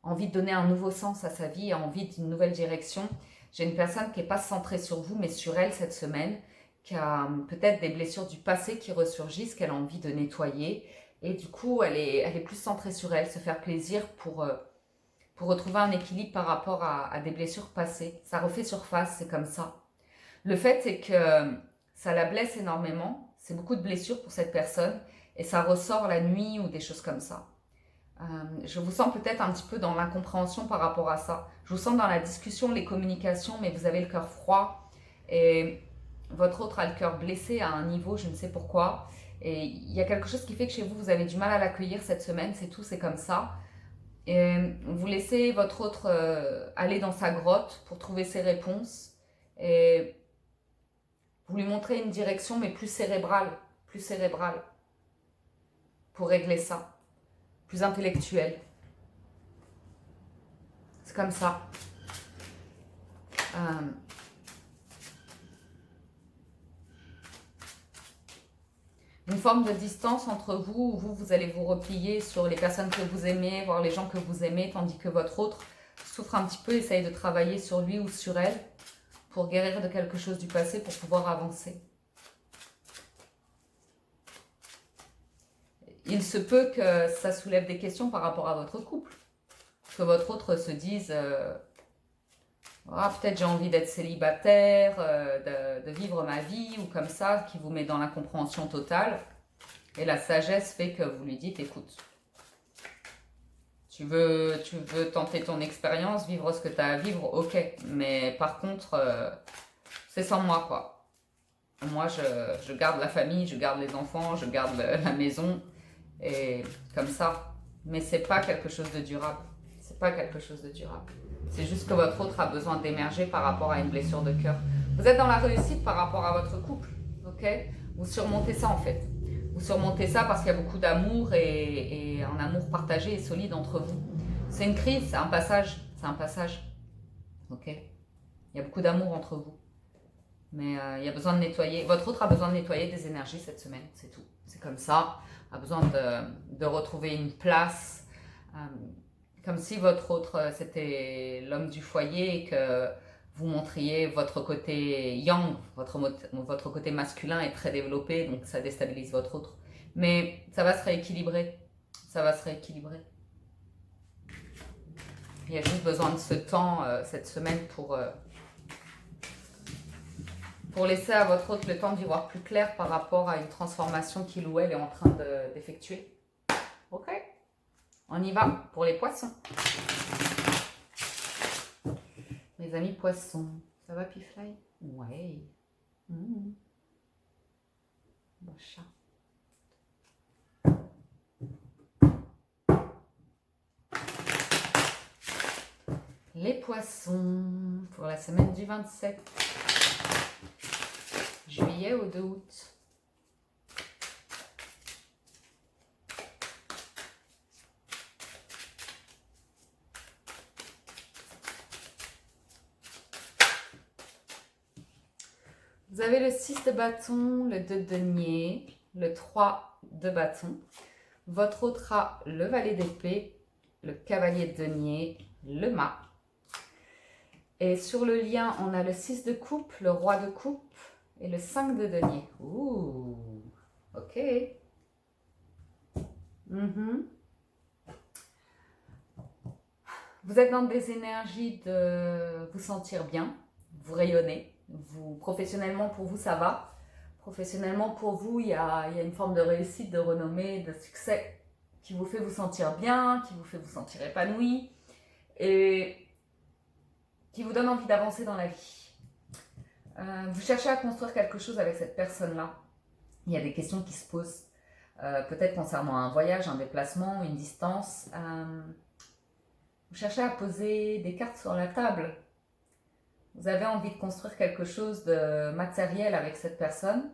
envie de donner un nouveau sens à sa vie, a envie d'une nouvelle direction. J'ai une personne qui n'est pas centrée sur vous, mais sur elle cette semaine, qui a peut-être des blessures du passé qui ressurgissent, qu'elle a envie de nettoyer. Et du coup, elle est plus centrée sur elle, se faire plaisir pour retrouver un équilibre par rapport à des blessures passées. Ça refait surface, c'est comme ça. Le fait, c'est que ça la blesse énormément. C'est beaucoup de blessures pour cette personne. Et ça ressort la nuit ou des choses comme ça. Je vous sens peut-être un petit peu dans l'incompréhension par rapport à ça. Je vous sens dans la discussion, les communications, mais vous avez le cœur froid. Et votre autre a le cœur blessé à un niveau, je ne sais pourquoi. Et il y a quelque chose qui fait que chez vous, vous avez du mal à l'accueillir cette semaine, c'est tout, c'est comme ça. Et vous laissez votre autre aller dans sa grotte pour trouver ses réponses. Et vous lui montrez une direction, mais plus cérébrale, pour régler ça, plus intellectuelle. C'est comme ça. Une forme de distance entre vous, où vous allez vous replier sur les personnes que vous aimez, voir les gens que vous aimez, tandis que votre autre souffre un petit peu, essaye de travailler sur lui ou sur elle pour guérir de quelque chose du passé, pour pouvoir avancer. Il se peut que ça soulève des questions par rapport à votre couple. Que votre autre se dise peut-être j'ai envie d'être célibataire, de vivre ma vie ou comme ça, qui vous met dans l'incompréhension totale. Et la sagesse fait que vous lui dites, écoute, tu veux tenter ton expérience, vivre ce que tu as à vivre, ok. Mais par contre, c'est sans moi, quoi. Moi, je garde la famille, je garde les enfants, je garde la maison. Et comme ça. Mais c'est pas quelque chose de durable. C'est pas quelque chose de durable. C'est juste que votre autre a besoin d'émerger par rapport à une blessure de cœur. Vous êtes dans la réussite par rapport à votre couple, ok? Vous surmontez ça en fait. Vous surmontez ça parce qu'il y a beaucoup d'amour et un amour partagé et solide entre vous. C'est une crise, c'est un passage, ok? Il y a beaucoup d'amour entre vous. Mais il y a besoin de nettoyer. Votre autre a besoin de nettoyer des énergies cette semaine, c'est tout. C'est comme ça. A besoin de retrouver une place. Comme si votre autre, c'était l'homme du foyer et que vous montriez votre côté yang, votre côté masculin est très développé, donc ça déstabilise votre autre. Mais ça va se rééquilibrer. Ça va se rééquilibrer. Il y a juste besoin de ce temps, cette semaine, pour laisser à votre autre le temps d'y voir plus clair par rapport à une transformation qu'il ou elle est en train d'effectuer. Ok? On y va pour les poissons. Mes amis poissons. Ça va, Pifly? Ouais. Mmh. Bon chat. Les poissons pour la semaine du 27 juillet au 2 août. Vous avez le 6 de bâton, le 2 de denier, le 3 de bâton. Votre autre a le valet d'épée, le cavalier de denier, le mât. Et sur le lien, on a le 6 de coupe, le roi de coupe et le 5 de denier. Ouh, ok. Vous êtes dans des énergies de vous sentir bien, vous rayonnez. Professionnellement, pour vous, ça va. Professionnellement, pour vous, il y a une forme de réussite, de renommée, de succès qui vous fait vous sentir bien, qui vous fait vous sentir épanoui et qui vous donne envie d'avancer dans la vie. Vous cherchez à construire quelque chose avec cette personne-là. Il y a des questions qui se posent, peut-être concernant un voyage, un déplacement, une distance. Vous cherchez à poser des cartes sur la table. Vous avez envie de construire quelque chose de matériel avec cette personne.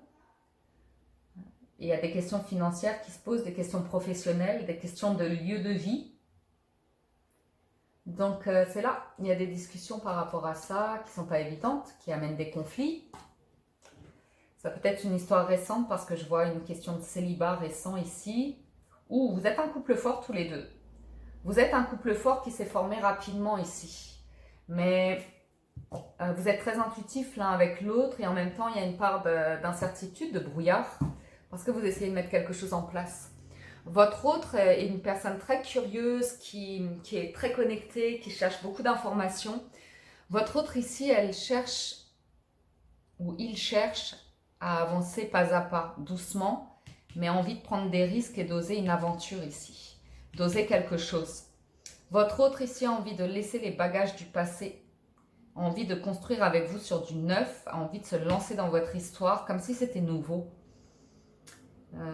Il y a des questions financières qui se posent, des questions professionnelles, des questions de lieu de vie. Donc c'est là, il y a des discussions par rapport à ça qui ne sont pas évidentes, qui amènent des conflits. Ça peut être une histoire récente parce que je vois une question de célibat récent ici, ou vous êtes un couple fort tous les deux. Vous êtes un couple fort qui s'est formé rapidement ici. Mais vous êtes très intuitifs l'un avec l'autre et en même temps, il y a une part d'incertitude, de brouillard, parce que vous essayez de mettre quelque chose en place. Votre autre est une personne très curieuse, qui est très connectée, qui cherche beaucoup d'informations. Votre autre ici, elle cherche, ou il cherche, à avancer pas à pas, doucement, mais envie de prendre des risques et d'oser une aventure ici, d'oser quelque chose. Votre autre ici a envie de laisser les bagages du passé, a envie de construire avec vous sur du neuf, a envie de se lancer dans votre histoire comme si c'était nouveau.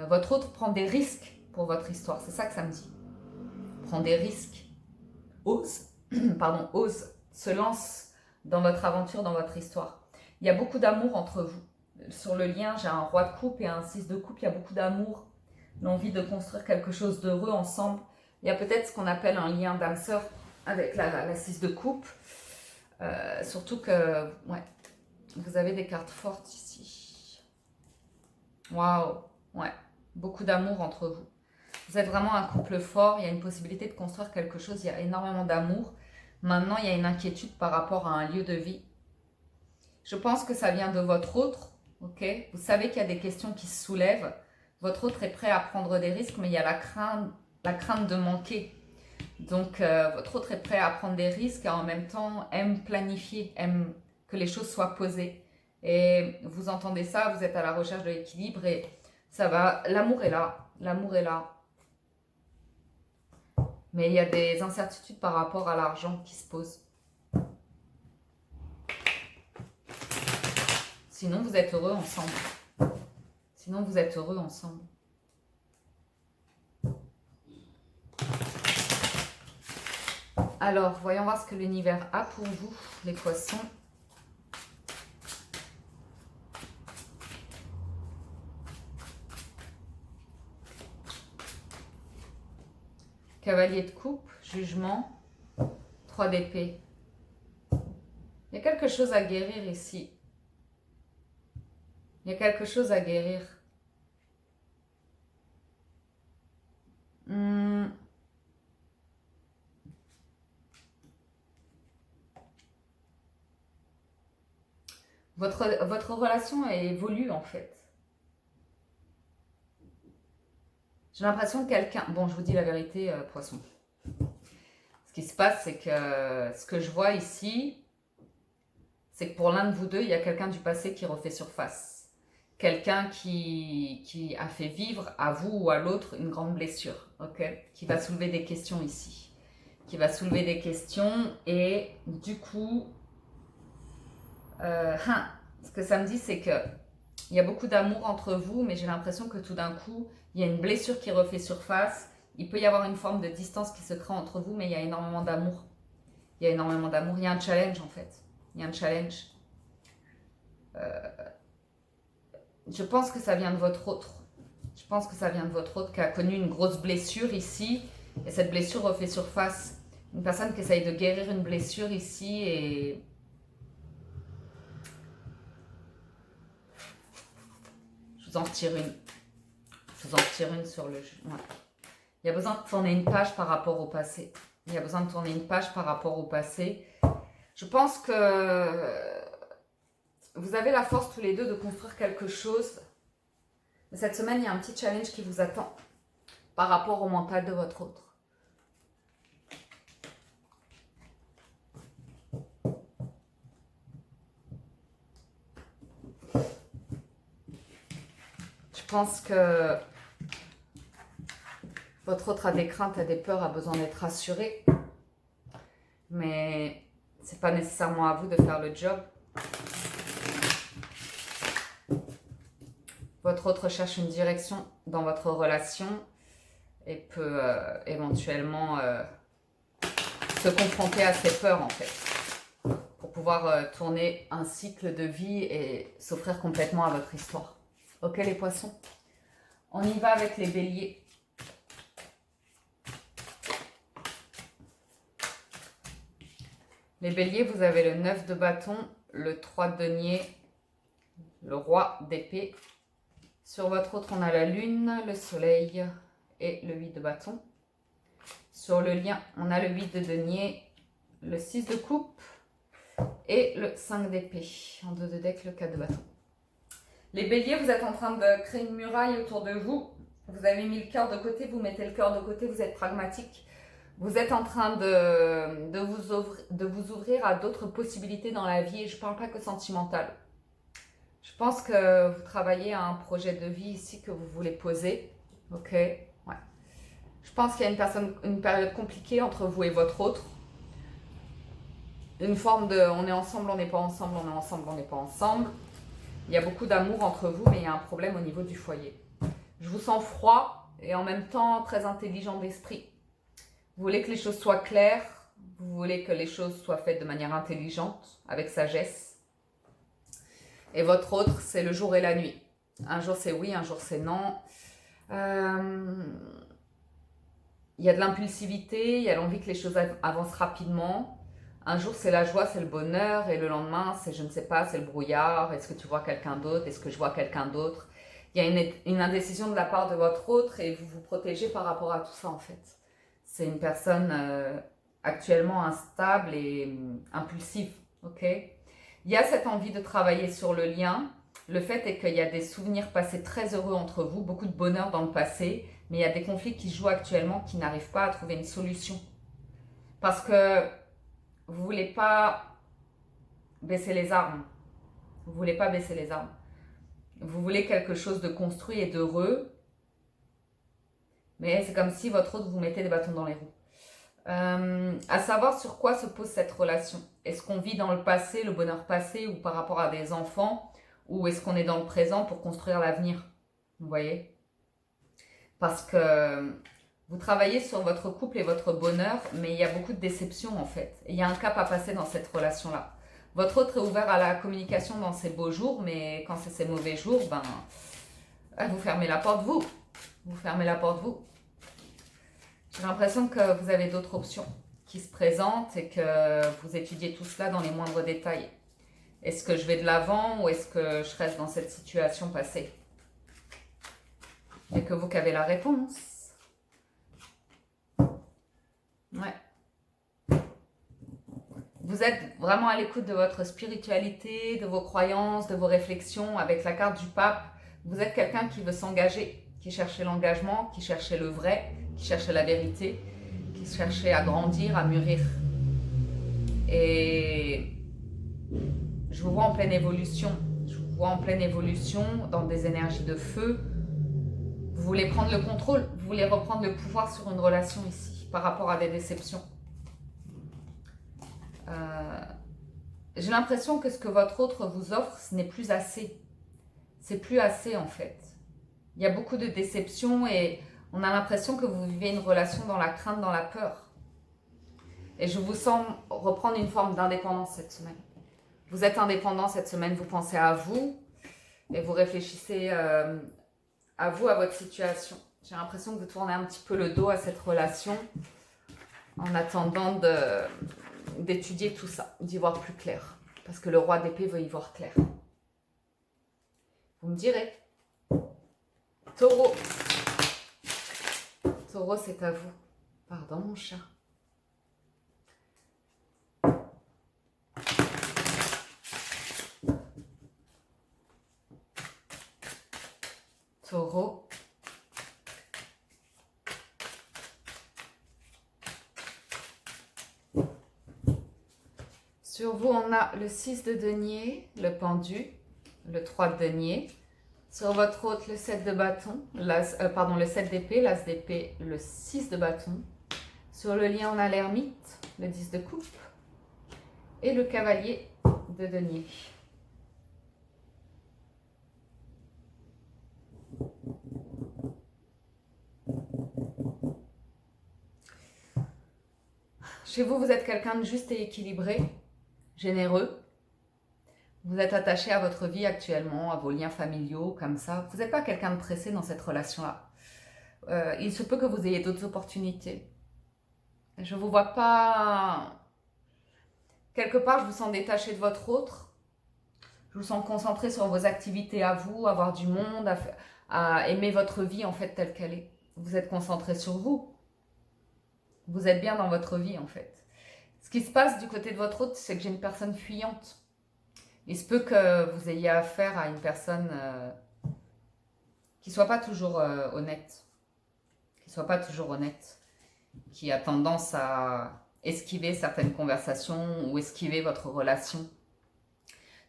Votre autre prend des risques pour votre histoire, c'est ça que ça me dit. Prend des risques, ose, se lance dans votre aventure, dans votre histoire. Il y a beaucoup d'amour entre vous. Sur le lien, j'ai un roi de coupe et un 6 de coupe, il y a beaucoup d'amour, l'envie de construire quelque chose d'heureux ensemble. Il y a peut-être ce qu'on appelle un lien d'âme-sœur avec la 6 de coupe. Surtout que, ouais, vous avez des cartes fortes ici. Waouh, ouais, beaucoup d'amour entre vous. Vous êtes vraiment un couple fort, il y a une possibilité de construire quelque chose, il y a énormément d'amour. Maintenant, il y a une inquiétude par rapport à un lieu de vie. Je pense que ça vient de votre autre, ok? Vous savez qu'il y a des questions qui se soulèvent. Votre autre est prêt à prendre des risques, mais il y a la crainte de manquer. Donc, votre autre est prêt à prendre des risques et en même temps aime planifier, aime que les choses soient posées. Et vous entendez ça, vous êtes à la recherche de l'équilibre et ça va. L'amour est là, l'amour est là. Mais il y a des incertitudes par rapport à l'argent qui se posent. Sinon, vous êtes heureux ensemble. Sinon, vous êtes heureux ensemble. Alors, voyons voir ce que l'univers a pour vous, les poissons. Cavalier de coupe, jugement, 3 d'épée. Il y a quelque chose à guérir ici. Il y a quelque chose à guérir. Votre relation évolue en fait. J'ai l'impression que quelqu'un... Bon, je vous dis la vérité, poisson. Ce qui se passe, c'est que ce que je vois ici, c'est que pour l'un de vous deux, il y a quelqu'un du passé qui refait surface. Quelqu'un qui a fait vivre à vous ou à l'autre une grande blessure, ok? Qui va soulever des questions ici. Qui va soulever des questions et du coup, Ce que ça me dit, c'est que il y a beaucoup d'amour entre vous, mais j'ai l'impression que tout d'un coup, il y a une blessure qui refait surface. Il peut y avoir une forme de distance qui se crée entre vous, mais il y a énormément d'amour. Il y a énormément d'amour. Il y a un challenge, en fait. Il y a un challenge. Je pense que ça vient de votre autre. Je pense que ça vient de votre autre qui a connu une grosse blessure ici. Et cette blessure refait surface. Une personne qui essaye de guérir une blessure ici et... Je vous en retire une. Je vous en retire une sur le... Ouais. Il y a besoin de tourner une page par rapport au passé. Il y a besoin de tourner une page par rapport au passé. Je pense que vous avez la force tous les deux de construire quelque chose. Mais cette semaine, il y a un petit challenge qui vous attend par rapport au mental de votre autre. Je pense que votre autre a des craintes, a des peurs, a besoin d'être rassuré. Mais c'est pas nécessairement à vous de faire le job. Votre autre cherche une direction dans votre relation et peut éventuellement se confronter à ses peurs en fait. Pour pouvoir tourner un cycle de vie et s'offrir complètement à votre histoire. Ok les poissons? On y va avec les béliers. Les béliers, vous avez le 9 de bâton, le 3 de denier, le roi d'épée. Sur votre autre, on a la lune, le soleil et le 8 de bâton. Sur le lien, on a le 8 de denier, le 6 de coupe et le 5 d'épée. En dos de deck, le 4 de bâton. Les béliers, vous êtes en train de créer une muraille autour de vous. Vous avez mis le cœur de côté, vous mettez le cœur de côté, vous êtes pragmatique. Vous êtes en train de vous ouvrir à d'autres possibilités dans la vie. Et je ne parle pas que sentimental. Je pense que vous travaillez à un projet de vie ici que vous voulez poser. Ok, ouais. Je pense qu'il y a une période compliquée entre vous et votre autre. Une forme de on est ensemble, on n'est pas ensemble, on est ensemble, on n'est pas ensemble. Il y a beaucoup d'amour entre vous, mais il y a un problème au niveau du foyer. Je vous sens froid et en même temps très intelligent d'esprit. Vous voulez que les choses soient claires, vous voulez que les choses soient faites de manière intelligente, avec sagesse. Et votre autre, c'est le jour et la nuit. Un jour c'est oui, un jour c'est non. Il y a de l'impulsivité, il y a l'envie que les choses avancent rapidement. Un jour c'est la joie, c'est le bonheur, et le lendemain c'est je ne sais pas, c'est le brouillard. Est-ce que tu vois quelqu'un d'autre? Est-ce que je vois quelqu'un d'autre? Il y a une indécision de la part de votre autre et vous vous protégez par rapport à tout ça en fait. C'est une personne actuellement instable et impulsive, ok? Il y a cette envie de travailler sur le lien. Le fait est qu'il y a des souvenirs passés très heureux entre vous, beaucoup de bonheur dans le passé, mais il y a des conflits qui se jouent actuellement qui n'arrivent pas à trouver une solution. Parce que vous ne voulez pas baisser les armes. Vous ne voulez pas baisser les armes. Vous voulez quelque chose de construit et d'heureux, mais c'est comme si votre autre vous mettait des bâtons dans les roues. À savoir sur quoi se pose cette relation. Est-ce qu'on vit dans le passé, le bonheur passé, ou par rapport à des enfants, ou est-ce qu'on est dans le présent pour construire l'avenir? Vous voyez? Parce que vous travaillez sur votre couple et votre bonheur, mais il y a beaucoup de déceptions en fait. Et il y a un cap à passer dans cette relation-là. Votre autre est ouvert à la communication dans ses beaux jours, mais quand c'est ses mauvais jours, ben, vous fermez la porte vous. Vous fermez la porte vous. J'ai l'impression que vous avez d'autres options qui se présentent et que vous étudiez tout cela dans les moindres détails. Est-ce que je vais de l'avant ou est-ce que je reste dans cette situation passée? Il n'y a que vous qui avez la réponse. Ouais. Vous êtes vraiment à l'écoute de votre spiritualité, de vos croyances, de vos réflexions. Avec la carte du pape, vous êtes quelqu'un qui veut s'engager, qui cherchait l'engagement, qui cherchait le vrai, qui cherchait la vérité, qui cherchait à grandir, à mûrir. Et je vous vois en pleine évolution. Je vous vois en pleine évolution dans des énergies de feu. Vous voulez prendre le contrôle, vous voulez reprendre le pouvoir sur une relation ici, par rapport à des déceptions. j'ai l'impression que ce que votre autre vous offre, ce n'est plus assez. C'est plus assez en fait. Il y a beaucoup de déceptions et on a l'impression que vous vivez une relation dans la crainte, dans la peur. Et je vous sens reprendre une forme d'indépendance cette semaine. Vous êtes indépendant cette semaine, vous pensez à vous et vous réfléchissez à vous, à votre situation. J'ai l'impression que vous tournez un petit peu le dos à cette relation en attendant d'étudier tout ça, d'y voir plus clair. Parce que le roi d'épée veut y voir clair. Vous me direz. Taureau. Taureau, c'est à vous. Pardon, mon chat. Taureau. Sur vous, on a le 6 de denier, le pendu, le 3 de denier. Sur votre hôte, le 7 de bâton, le 7 d'épée, l'as d'épée, le 6 de bâton. Sur le lien, on a l'ermite, le 10 de coupe et le cavalier de denier. Chez vous, vous êtes quelqu'un de juste et équilibré, généreux. Vous êtes attaché à votre vie actuellement, à vos liens familiaux, comme ça. Vous n'êtes pas quelqu'un de pressé dans cette relation-là. Il se peut que vous ayez d'autres opportunités. Je ne vous vois pas... Quelque part, je vous sens détaché de votre autre. Je vous sens concentré sur vos activités à vous, avoir du monde, à aimer votre vie en fait telle qu'elle est. Vous êtes concentré sur vous. Vous êtes bien dans votre vie en fait. Ce qui se passe du côté de votre autre, c'est que j'ai une personne fuyante. Il se peut que vous ayez affaire à une personne qui ne soit pas toujours honnête. Qui soit pas toujours honnête. Qui a tendance à esquiver certaines conversations ou esquiver votre relation.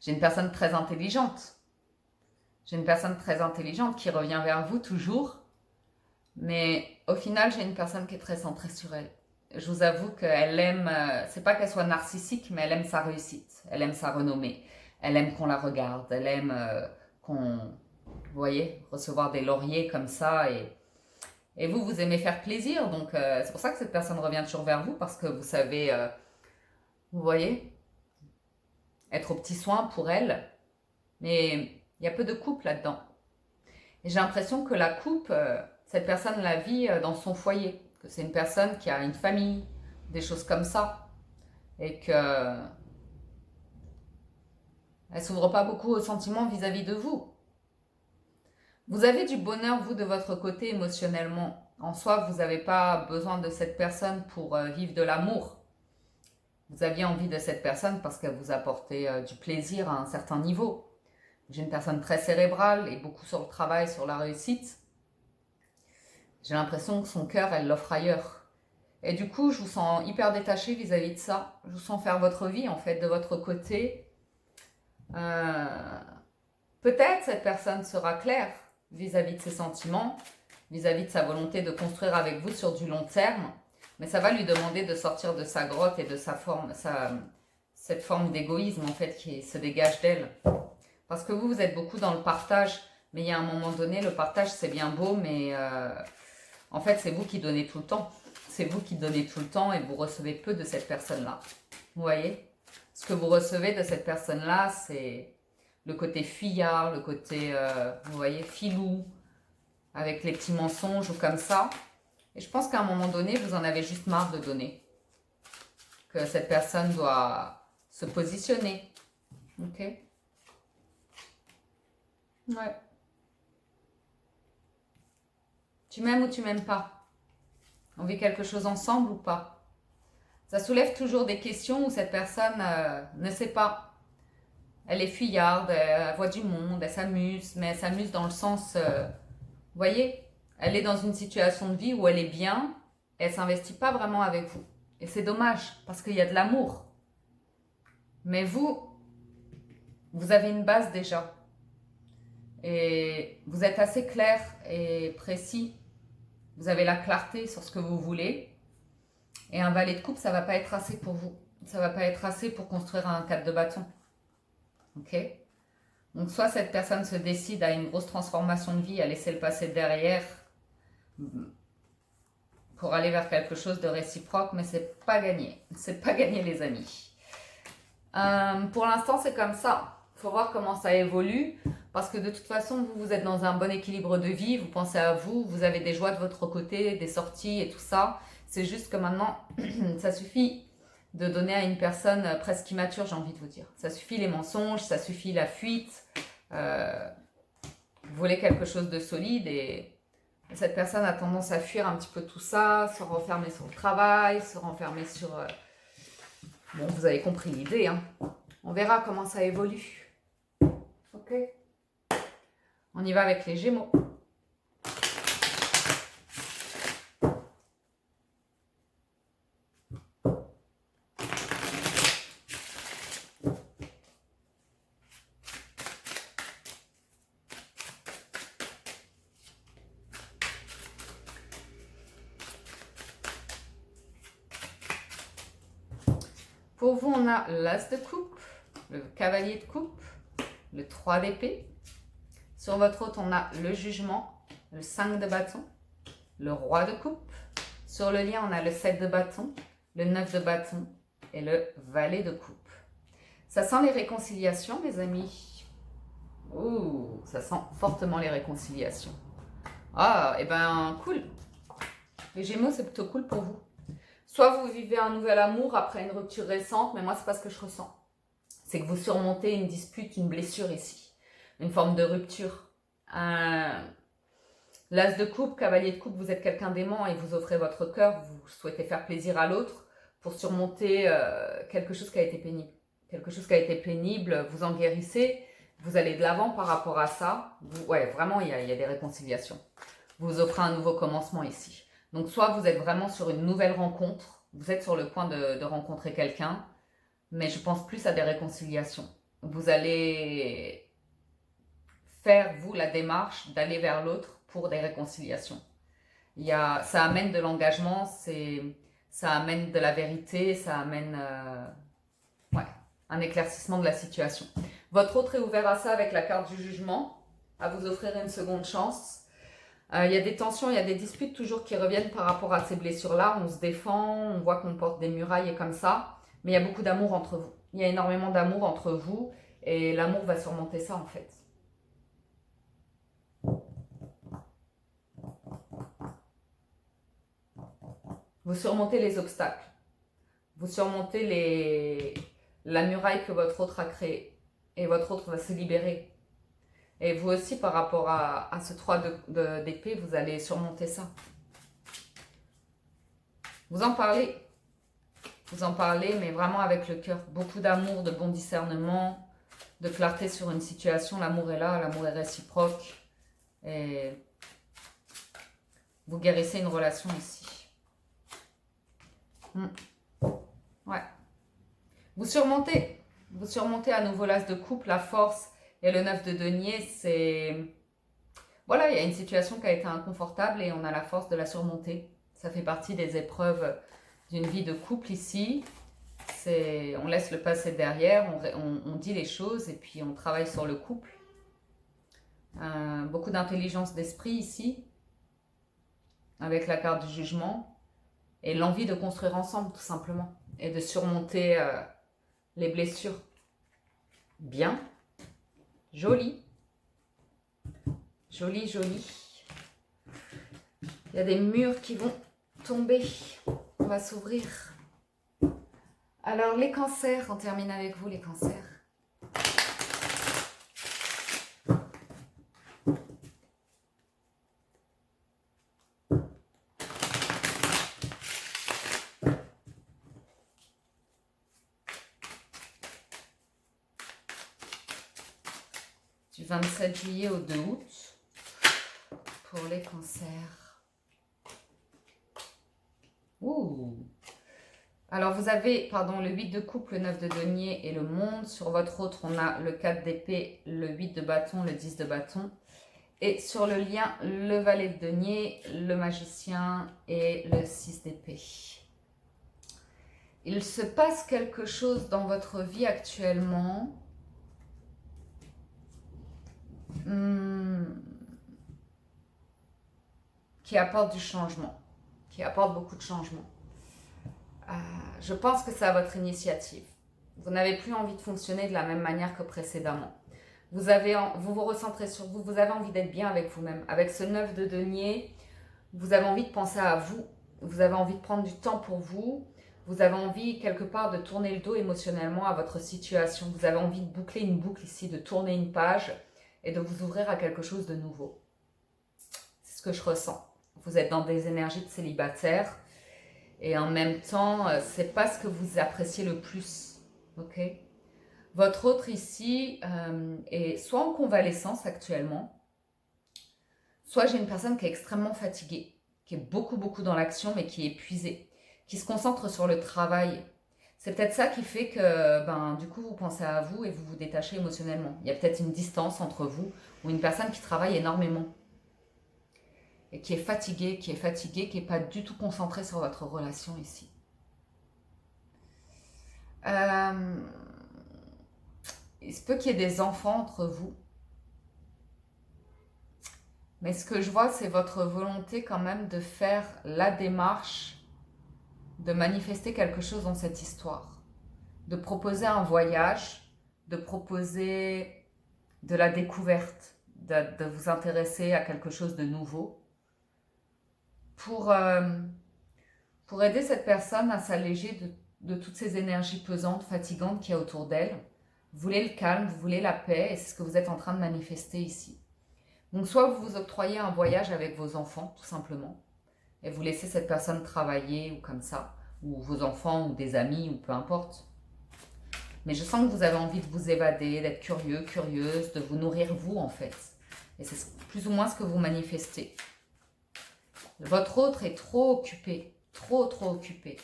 J'ai une personne très intelligente. J'ai une personne très intelligente qui revient vers vous toujours. Mais au final, j'ai une personne qui est très centrée sur elle. Je vous avoue qu'elle aime, c'est pas qu'elle soit narcissique, mais elle aime sa réussite. Elle aime sa renommée. Elle aime qu'on la regarde. Elle aime vous voyez, recevoir des lauriers comme ça. Et vous, vous aimez faire plaisir. Donc, c'est pour ça que cette personne revient toujours vers vous parce que vous savez, vous voyez, être au petit soin pour elle. Mais il y a peu de couple là-dedans. Et j'ai l'impression que la coupe, cette personne la vit dans son foyer. Que c'est une personne qui a une famille, des choses comme ça. Et que elle s'ouvre pas beaucoup aux sentiments vis-à-vis de vous. Vous avez du bonheur, vous, de votre côté, émotionnellement. En soi, vous n'avez pas besoin de cette personne pour vivre de l'amour. Vous aviez envie de cette personne parce qu'elle vous apportait du plaisir à un certain niveau. J'ai une personne très cérébrale et beaucoup sur le travail, sur la réussite. J'ai l'impression que son cœur, elle l'offre ailleurs. Et du coup, je vous sens hyper détaché vis-à-vis de ça. Je vous sens faire votre vie, en fait, de votre côté. Peut-être cette personne sera claire vis-à-vis de ses sentiments, vis-à-vis de sa volonté de construire avec vous sur du long terme. Mais ça va lui demander de sortir de sa grotte et de sa forme, cette forme d'égoïsme, en fait, qui se dégage d'elle. Parce que vous êtes beaucoup dans le partage. Mais il y a un moment donné, le partage, c'est bien beau, mais en fait, c'est vous qui donnez tout le temps. C'est vous qui donnez tout le temps et vous recevez peu de cette personne-là. Vous voyez? Ce que vous recevez de cette personne-là, c'est le côté fuyard, le côté, vous voyez, filou, avec les petits mensonges ou comme ça. Et je pense qu'à un moment donné, vous en avez juste marre de donner. Que cette personne doit se positionner. Ok? Ouais. Tu m'aimes ou tu m'aimes pas? On vit quelque chose ensemble ou pas? Ça soulève toujours des questions où cette personne ne sait pas. Elle est fuyarde, elle voit du monde, elle s'amuse, mais elle s'amuse dans le sens, vous voyez, elle est dans une situation de vie où elle est bien, et elle s'investit pas vraiment avec vous. Et c'est dommage, parce qu'il y a de l'amour. Mais vous avez une base déjà. Et vous êtes assez clair et précis. Vous avez la clarté sur ce que vous voulez. Et un valet de coupe, ça va pas être assez pour vous. ça va pas être assez pour construire un 4 de bâton. Ok? Donc soit cette personne se décide à une grosse transformation de vie, à laisser le passé derrière pour aller vers quelque chose de réciproque, mais c'est pas gagné. C'est pas gagné les amis. Pour l'instant c'est comme ça. Il faut voir comment ça évolue parce que de toute façon vous êtes dans un bon équilibre de vie, vous pensez à vous, vous avez des joies de votre côté, des sorties et tout ça. C'est juste que maintenant ça suffit de donner à une personne presque immature, j'ai envie de vous dire. Ça suffit les mensonges, ça suffit la fuite. Vous voulez quelque chose de solide et cette personne a tendance à fuir un petit peu tout ça, se renfermer sur le travail, se renfermer sur... Bon, vous avez compris l'idée, hein. On verra comment ça évolue. Ok. On y va avec les Gémeaux. Pour vous, on a l'As de coupe, le Cavalier de coupe, le 3 d'épée. Sur votre hôte, on a le Jugement, le 5 de bâton, le Roi de coupe. Sur le lien, on a le 7 de bâton, le 9 de bâton et le Valet de coupe. Ça sent les réconciliations, mes amis. Ouh, ça sent fortement les réconciliations. Ah, et ben cool. Les Gémeaux, c'est plutôt cool pour vous. Soit vous vivez un nouvel amour après une rupture récente, mais moi, c'est pas ce que je ressens. C'est que vous surmontez une dispute, une blessure ici. Une forme de rupture. L'As de coupe, Cavalier de coupe, vous êtes quelqu'un d'aimant et vous offrez votre cœur, vous souhaitez faire plaisir à l'autre pour surmonter quelque chose qui a été pénible. Quelque chose qui a été pénible, vous en guérissez, vous allez de l'avant par rapport à ça. Ouais, vraiment, il y a des réconciliations. Vous offrez un nouveau commencement ici. Donc, soit vous êtes vraiment sur une nouvelle rencontre, vous êtes sur le point de rencontrer quelqu'un, mais je pense plus à des réconciliations. Vous allez faire, vous, la démarche d'aller vers l'autre pour des réconciliations. Ça amène de l'engagement, ça amène de la vérité, ça amène un éclaircissement de la situation. Votre autre est ouvert à ça avec la carte du jugement, à vous offrir une seconde chance. Il y a des tensions, il y a des disputes toujours qui reviennent par rapport à ces blessures-là. On se défend, on voit qu'on porte des murailles et comme ça. Mais il y a beaucoup d'amour entre vous. Il y a énormément d'amour entre vous et l'amour va surmonter ça en fait. Vous surmontez les obstacles. Vous surmontez la muraille que votre autre a créée. Et votre autre va se libérer. Et vous aussi, par rapport à ce 3 d'épée, vous allez surmonter ça. Vous en parlez, mais vraiment avec le cœur. Beaucoup d'amour, de bon discernement, de clarté sur une situation. L'amour est là, l'amour est réciproque. Et vous guérissez une relation ici. Ouais. Vous surmontez à nouveau l'As de coupe, la force. Et le 9 de denier, c'est... Voilà, il y a une situation qui a été inconfortable et on a la force de la surmonter. Ça fait partie des épreuves d'une vie de couple ici. On laisse le passé derrière, on dit les choses et puis on travaille sur le couple. Beaucoup d'intelligence d'esprit ici, avec la carte du jugement. Et l'envie de construire ensemble, tout simplement. Et de surmonter les blessures. Bien. Joli. Joli, joli. Il y a des murs qui vont tomber. On va s'ouvrir. Alors, les cancers, on termine avec vous, les cancers. Du 27 juillet au 2 août pour les cancers. Ouh. Alors vous avez, le 8 de coupe, le 9 de denier et le monde. Sur votre autre, on a le 4 d'épée, le 8 de bâton, le 10 de bâton. Et sur le lien, le valet de denier, le magicien et le 6 d'épée. Il se passe quelque chose dans votre vie actuellement qui apporte du changement, qui apporte beaucoup de changement. Je pense que c'est à votre initiative. Vous n'avez plus envie de fonctionner de la même manière que précédemment. Vous vous recentrez sur vous, vous avez envie d'être bien avec vous-même. Avec ce 9 de denier, vous avez envie de penser à vous, vous avez envie de prendre du temps pour vous, vous avez envie quelque part de tourner le dos émotionnellement à votre situation. Vous avez envie de boucler une boucle ici, de tourner une page et de vous ouvrir à quelque chose de nouveau. C'est ce que je ressens. Vous êtes dans des énergies de célibataire et en même temps, c'est pas ce que vous appréciez le plus. Ok ? Votre autre ici est soit en convalescence actuellement, soit j'ai une personne qui est extrêmement fatiguée, qui est beaucoup dans l'action mais qui est épuisée, qui se concentre sur le travail. C'est peut-être ça qui fait que du coup vous pensez à vous et vous vous détachez émotionnellement. Il y a peut-être une distance entre vous ou une personne qui travaille énormément et qui est fatiguée, qui n'est pas du tout concentrée sur votre relation ici. Il se peut qu'il y ait des enfants entre vous. Mais ce que je vois, c'est votre volonté quand même de faire la démarche, de manifester quelque chose dans cette histoire. De proposer un voyage, de proposer de la découverte, de vous intéresser à quelque chose de nouveau. Pour aider cette personne à s'alléger de toutes ces énergies pesantes, fatigantes qu'il y a autour d'elle. Vous voulez le calme, vous voulez la paix, et c'est ce que vous êtes en train de manifester ici. Donc soit vous vous octroyez un voyage avec vos enfants, tout simplement, et vous laissez cette personne travailler ou comme ça, ou vos enfants ou des amis, ou peu importe. Mais je sens que vous avez envie de vous évader, d'être curieux, curieuse, de vous nourrir vous en fait. Et c'est plus ou moins ce que vous manifestez. Votre autre est trop occupée, trop occupée.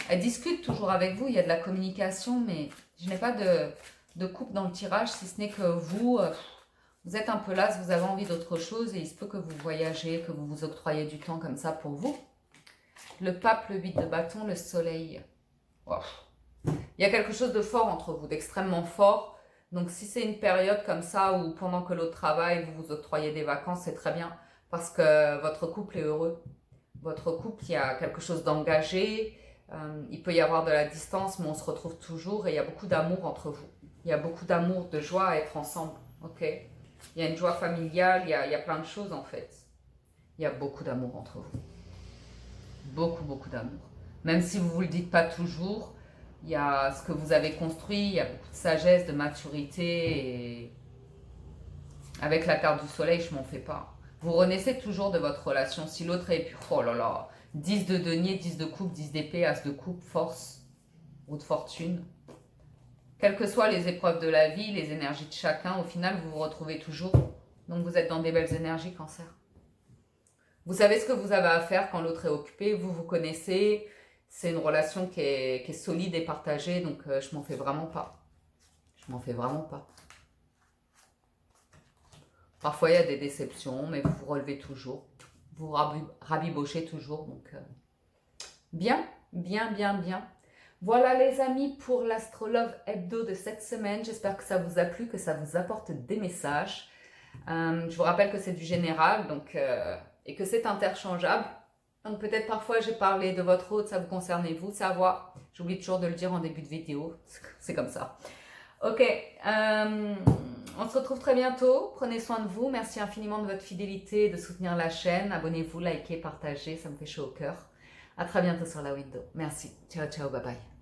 Elle discute toujours avec vous, il y a de la communication, mais je n'ai pas de coupe dans le tirage, si ce n'est que vous êtes un peu lasse, vous avez envie d'autre chose et il se peut que vous voyagez, que vous vous octroyez du temps comme ça pour vous. Le pape, le 8 de bâton, le soleil. Wow. Il y a quelque chose de fort entre vous, d'extrêmement fort. Donc si c'est une période comme ça où pendant que l'autre travaille, vous vous octroyez des vacances, c'est très bien parce que votre couple est heureux. Votre couple, il y a quelque chose d'engagé, il peut y avoir de la distance, mais on se retrouve toujours et il y a beaucoup d'amour entre vous. Il y a beaucoup d'amour, de joie à être ensemble. Ok ? Il y a une joie familiale, il y a plein de choses en fait. Il y a beaucoup d'amour entre vous. Beaucoup d'amour. Même si vous ne vous le dites pas toujours, il y a ce que vous avez construit, il y a beaucoup de sagesse, de maturité. Et avec la carte du soleil, je m'en fais pas. Vous renaissez toujours de votre relation. Si l'autre est pur, oh là là, 10 de denier, 10 de coupe, 10 d'épée, as de coupe, force ou de fortune. Quelles que soient les épreuves de la vie, les énergies de chacun, au final, vous vous retrouvez toujours. Donc vous êtes dans des belles énergies, Cancer. Vous savez ce que vous avez à faire quand l'autre est occupé, vous vous connaissez. C'est une relation qui est solide et partagée, donc je m'en fais vraiment pas. Je m'en fais vraiment pas. Parfois, il y a des déceptions, mais vous vous relevez toujours. Vous rabibochez toujours. Donc, bien. Voilà les amis pour l'Astrolove Hebdo de cette semaine. J'espère que ça vous a plu, que ça vous apporte des messages. Je vous rappelle que c'est du général donc, et que c'est interchangeable. Donc peut-être parfois j'ai parlé de votre hôte, ça vous concerne vous, ça va. J'oublie toujours de le dire en début de vidéo, c'est comme ça. Ok, on se retrouve très bientôt. Prenez soin de vous. Merci infiniment de votre fidélité et de soutenir la chaîne. Abonnez-vous, likez, partagez, ça me fait chaud au cœur. À très bientôt sur la window. Merci. Ciao, bye bye.